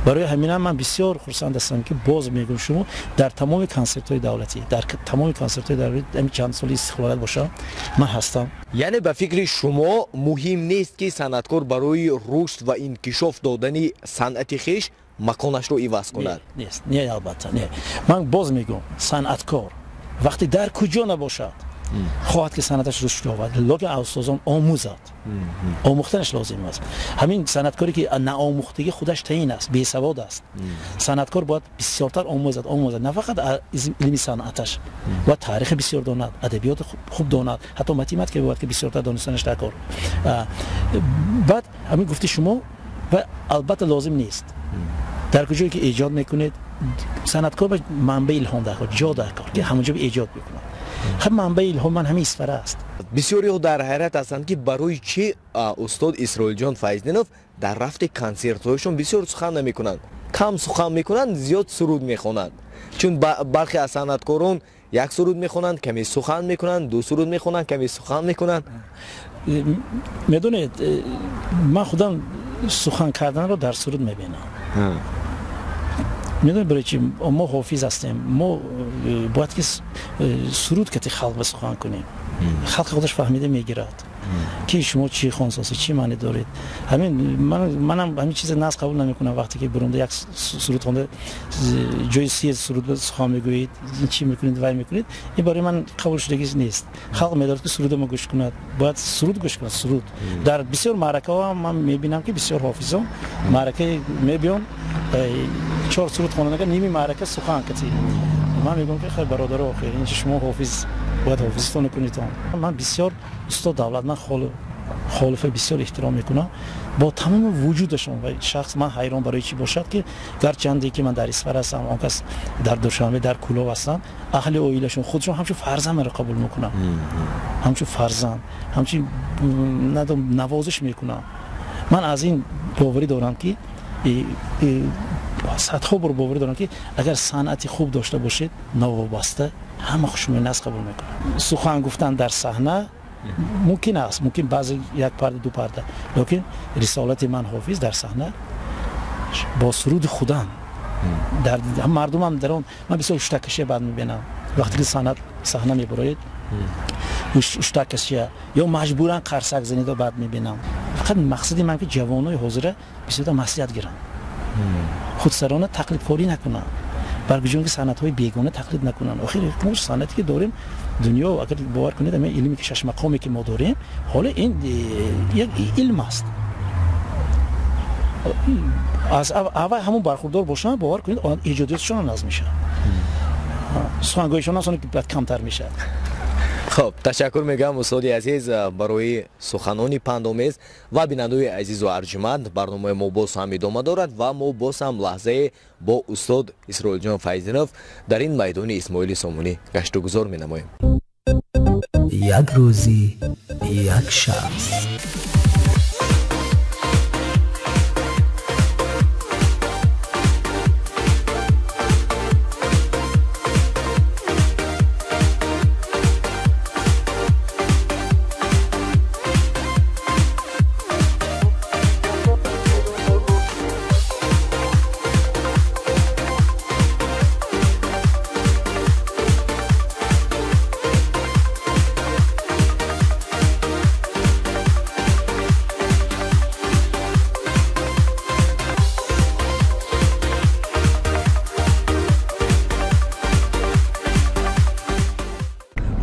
барои ҳаминам ман бисёр хурсанд ҳастам ки боз мегӯям шумо дар тамоми консертҳои давлатӣ, дар тамоми консертҳои давлатӣ ами чанд соли истиқлолият бошам, ман ҳастам. яъне ба фикри шумо муҳим нест ки санъаткор барои рушд ва инкишоф додани санъати хеш маконашро иваз кунад? Нест, не, албатта не. Ман боз мегӯям санъаткор вақте дар куҷо набошад хоҳад ки санъаташ рушд ёбад, лекин устозон омӯзад. омӯхтанаш лозим аст. ҳамин санъаткоре ки наомӯхтагӣ худаш таъин аст, бесавод аст. санъаткор бояд бисёртар омӯзад, на фақат илми санъаташ, бояд таърихи бисёр донад, адабиёти хуб донад, ҳатто математика бояд ки бисёртар донистанаш дар кор. баъд ҳамин гуфти шумо ва албатта лозим нест дар куҷое ки эҷод мекунед, санъаткор ба манбаи илҳом дар кор, ҷо дар кор ки ҳамонҷо эҷод бикунад. манбаи илҳом ман ҳамин исфара аст. бисёриҳо дар ҳайрат ҳастанд ки барои чӣ устод Исроилҷон Файздинов дар рафти консертҳояшон бисёр сухан намекунанд, кам сухан мекунанд, зиёд суруд мехонанд. чун бархе аз санъаткорон як суруд мехонанд, каме сухан мекунанд, ду суруд мехонанд, каме сухан мекунанд. медонед ман худам сухан карданро дар суруд мебинам. میدونید برای چی ما حافظ هستیم، ما باید که سرود کتی خلق به سخن کنیم. خلق خودش فهمیده میگیرد که شما چی خونسازی چی معنی دارید. منم همین چیز ناز قبول نمیکنم وقتی که برونده یک سرود خونده جای سی سرود سخن میگویید چی میکنید وای میکنید، این برای من قبول شدگی نیست. خلق میدارد که سرود ما گوش کند، باید سرود گوش کند. سرود در بسیار معرکه ها من میبینم که بسیار حافظان معرکه میبینم 4 سرود خوندن نیمی معرکه سخن کتی. من میگم که خیلی برادرها خیلی این شما حافظ باید حافظتون کنید. من بسیار استاد دولت من خالف بسیار احترام میکنم با تمام وجودشون و شخص من حیران برای چی باشد که گرچندی که من در اسفر هستم، اون کس در دوشنبه در کلو هستم، اهل اویلشون خودشون همچون فرزند رو قبول میکنم، همچون فرزند، همچون نوازش میکنم. من از این باوری دارم که صدها بار باوری دارم که اگر صنعتی خوب داشته باشید نوابسته همه خوشمون ناز قبول میکنن. سخن گفتن در صحنه ممکن است، ممکن بعضی یک پرده دو پرده، لیکن رسالت من حافظ در صحنه با سرود خودم در مردم هم درون من بسیار اشتکشی بعد میبینم وقتی که صحنه میبراید اشتکشی یا مجبورن قرصک زنید و بعد میبینم. فقط مقصدی من که جوانای حاضره بسیار مسئولیت گیرن، خودسرانه تقلید کاری نکنن، برگزیدن که صنعت‌های بیگانه تقلید نکنن. آخر ما صنعتی که داریم دنیا اگر باور کنید همین علمی که 6 مقامی که ما داریم حالا این یک علم است. از اول همون برخوردار باشن باور کنید ایجادیاتشون ناز میشه، سخنگویشون اصلا که کمتر میشه. خب تشکر میگم استاد عزیز برای سخنانی پندآمیز و بینندگان عزیز و ارجمند. برنامه ما باز هم ادامه دارد و ما باز هم لحظه با استاد اسرائیلجان فیضینوف در این میدان اسماعیل سامونی گشت و گذار می‌نماییم. یک روزی یک شب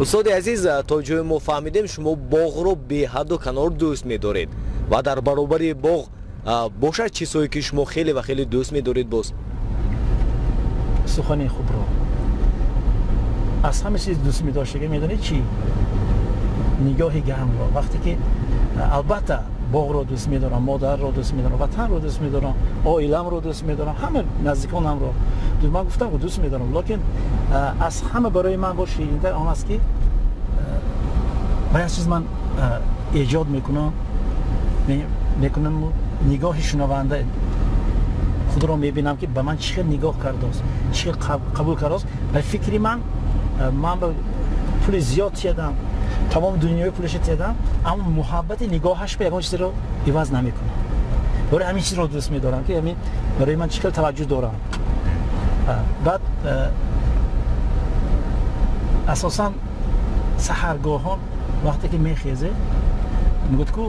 استاد عزیز تا جای ما فهمیدیم شما باغ رو به حد و کنار دوست می‌دارید و در برابر باغ باشد چیزهایی که شما خیلی و خیلی دوست می‌دارید باز سخن خوب رو از همه چیز دوست می‌داشته که می‌دونید چی نگاه گرم رو وقتی که البته باغ رو دوست می‌دارم مادر رو دوست می‌دارم وطن رو دوست می‌دارم عائله‌ام رو دوست می‌دارم همه نزدیکانم رو من گفتم که دوست می‌دارم لیکن از همه برای من با شیرین‌تر آن است که باید چیز من ایجاد میکنم نگاه شنونده خود رو میبینم که به من چقدر نگاه کرده است چقدر قبول کرده است به فکری من به پول زیاد تیدم تمام دنیای پولش تیدم اما محبت نگاهش به یکان چیزی رو عوض نمیکنه برای همین چیز رو دوست میدارم که همین برای من چقدر توجه دارم بعد اساسا سحرگاهان وقتی که میخیزه میگوید که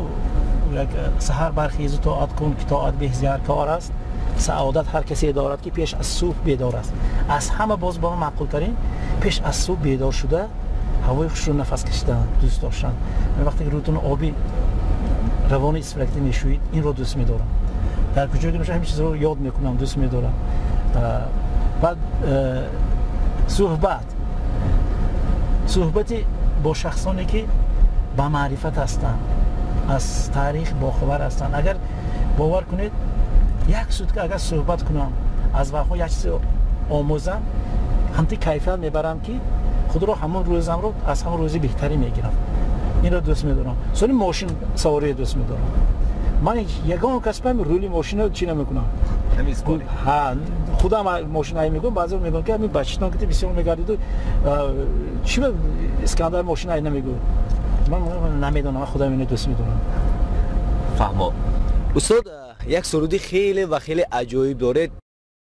سحر برخیز و طاعت کن که طاعت بهتر کار است سعادت هر کسی دارد که پیش از صبح بیدار است از همه باز با من معقول ترین پیش از صبح بیدار شده هوای خوش رو نفس کشیدن دوست داشتن وقتی که روتون آبی روان اسفلکتی میشوید این رو دوست میدارم در کجایی که میشه همین چیز رو یاد میکنم دوست میدارم بعد صحبتی با شخصانی که با معرفت هستند از تاریخ باخبر هستند اگر باور کنید یک سوت که اگر صحبت کنم از واقعا یک چیز آموزم همتی کیفیت میبرم که خود رو همون روزم رو از همون روزی بهتری میگیرم این رو دوست میدارم سوری ماشین سواری دوست میدارم من یگان کسبم رولی ماشین رو چی نمیکنم خودم ماشین هایی میگم بعضی میگن که همین بچه‌تون که بسیار میگردید چی به اسکندر ماشین هایی نمیگو من نمیدونم خودم اینو دوست میدونم فهمم استاد یک سرودی خیلی و خیلی عجایب دارید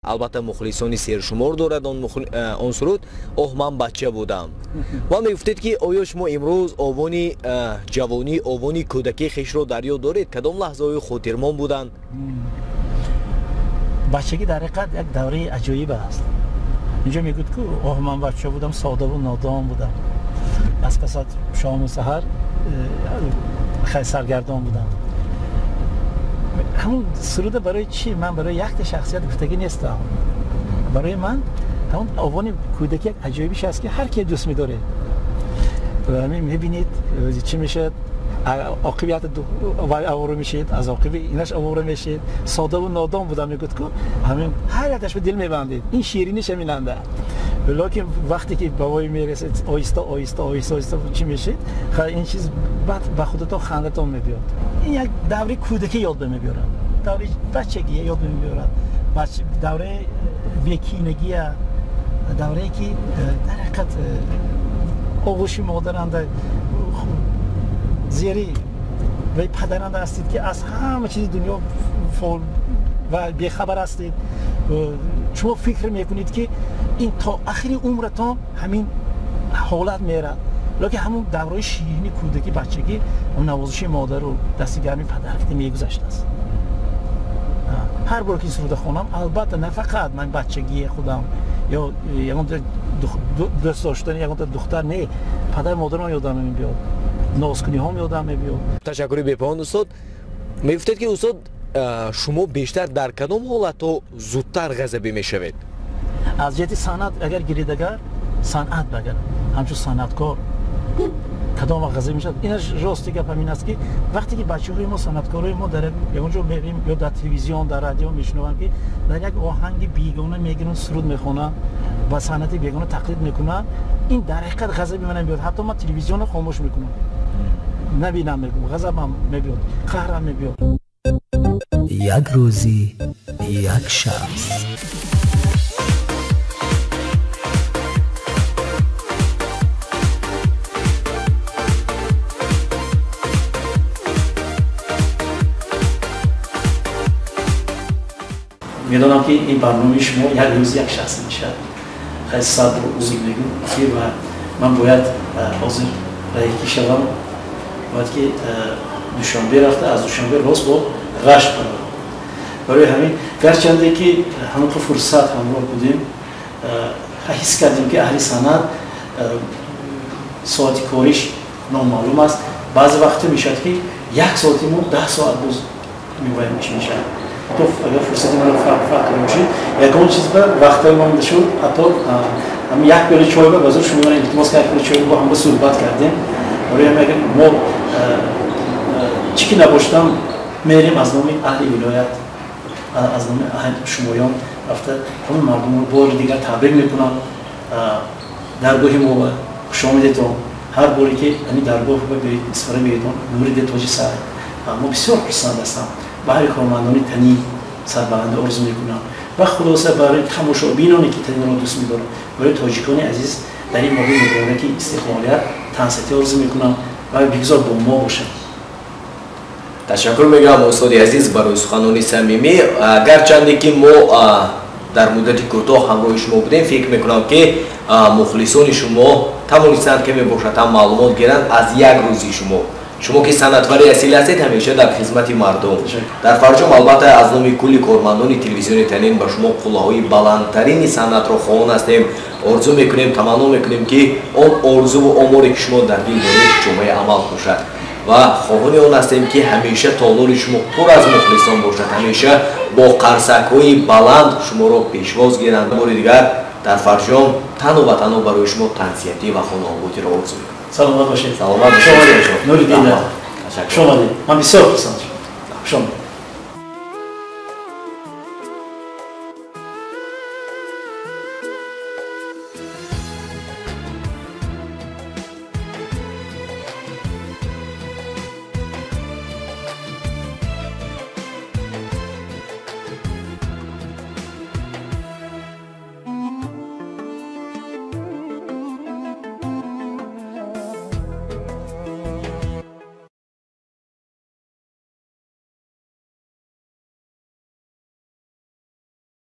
البته مخلصانی سرشمار دارد آن سرود اوه من بچه بودم و میگفتید که آیا شما امروز آوانی جوانی آوانی کودکی خیش رو در یاد دارید کدام لحظه های خاطرمان بودند بچگی در حقیقت یک دوره عجایب است اینجا میگوید که اوه من بچه بودم ساده و نادان بودم از پس از شام و سحر خیلی سرگردان بودم همون سرود برای چی؟ من برای یک شخصیت گفتگی نیستم برای من همون آوان کودکی یک عجایبیش است که هر کی دوست می‌داره و همین می‌بینید چی میشه عاقبت آواره میشید از عاقبت اینش آواره میشید ساده و نادان بودم میگفت که همین هر یکش به دل میبندید این شیرینیش همیننده ولی وقتی که بابای میرسید آیسته چی میشید این چیز بعد به خودتون خندتون میبیاد این یک دوره کودکی یاد میبیارد دوره بچگی یاد میبیارد دوره بیکینگی دوره که در حقیقت آغوشی مادرنده زیری و پدرنده هستید که از همه چیز دنیا فول و بیخبر هستید شما فکر میکنید که این تا آخر عمرتان همین حالت میره لیکن همون دوره شیرینی کودکی بچگی اون نوازش مادر و دستگرمی پدر که میگذشته است هر بار که سرود خونم البته نه فقط من بچگی خودم یا یکم دوست داشتن یکم دختر نه پدر مادرم یادم میاد نازکنی ها یادم میاد تشکر بپایان استاد میگفتید که استاد شما بیشتر در کدام حالت ها زودتر غضبی میشوید از جهت صنعت اگر گیرید اگر صنعت بگم همچون صنعتکار کدام غضب میشد اینش راستی گپ همین است که وقتی که بچه‌های ما صنعتکارای ما در اونجا میبینیم یا در تلویزیون در رادیو میشنویم که در یک آهنگ بیگانه میگیرن سرود میخونن و صنعت بیگانه تقلید میکنن این در حقیقت غضب من میاد حتی ما تلویزیون خاموش میکنم نبینم میگم غضبم میاد قهرم میاد یک روزی یک شخص میدونم که این برنامه شما یک روز یک شخص میشه خیلی صبر و عذر میگم و من باید حاضر رایگی شدم باید که دوشنبه رفته از دوشنبه راست با رشت کنم برای همین گرچنده که همون فرصت همراه بودیم حس کردیم که اهل صنعت ساعت کاریش نامعلوم است. بعضی وقت میشد که یک ساعتی ما 10 ساعت باز می‌باید میشه. تو اگر فرصتی من فرق کنیم باشید یکان چیز به وقتی ما شد حتی هم یک پیاله چای به بازار شما من التماس کردم یک پیاله چای با هم صحبت کردیم. برای هم اگر ما چیزی نباشتم میریم از نام اهل ولایت از نام اهل شمایان رفته همه مردم رو بار دیگر تبریک میکنم. درگاهی ما خوش آمدید هر باری که یعنی درگاه رو برید اسفره بیایید نور تاج سر ما بسیار پسند هستم به هر کارمندان تنی سربلند آرزو میکنم و خلاصه برای تماشابینانی که تنی را دوست میدارم برای تاجیکان عزیز در این مبین مبارک استقلالیت تنصیتی آرزو میکنم و بگذار با ما باشم. تشکر میگم استاد عزیز برای سخنانی صمیمی. گرچند که ما در مدت کوتاه همراه شما بودیم فکر میکنم که مخلصان شما توانستند که میباشد هم معلومات گیرند از یک روزی شما که صنعتور اصیل هستید همیشه در خدمت مردم در فرجام البته از نام کلی کارمندان تلویزیون تنین با شما قله‌های بلندترین صنعت را خواهان هستیم. آرزو میکنیم تمنا میکنیم که آن آرزو و آماری که شما در دل دارید جامعه عمل باشد و خواهان آن هستیم که همیشه تالار شما پر از مخلصان باشد همیشه با قرصک‌های بلند شما را پیشواز گیرند. بار دیگر در فرجام تنها و تنها برای شما تنصیحاتی و خانوادگی را آرزو میکنم. سلامت باشید. سلامت باشید. نور دیدار. شما من بسیار خوشحال شدم.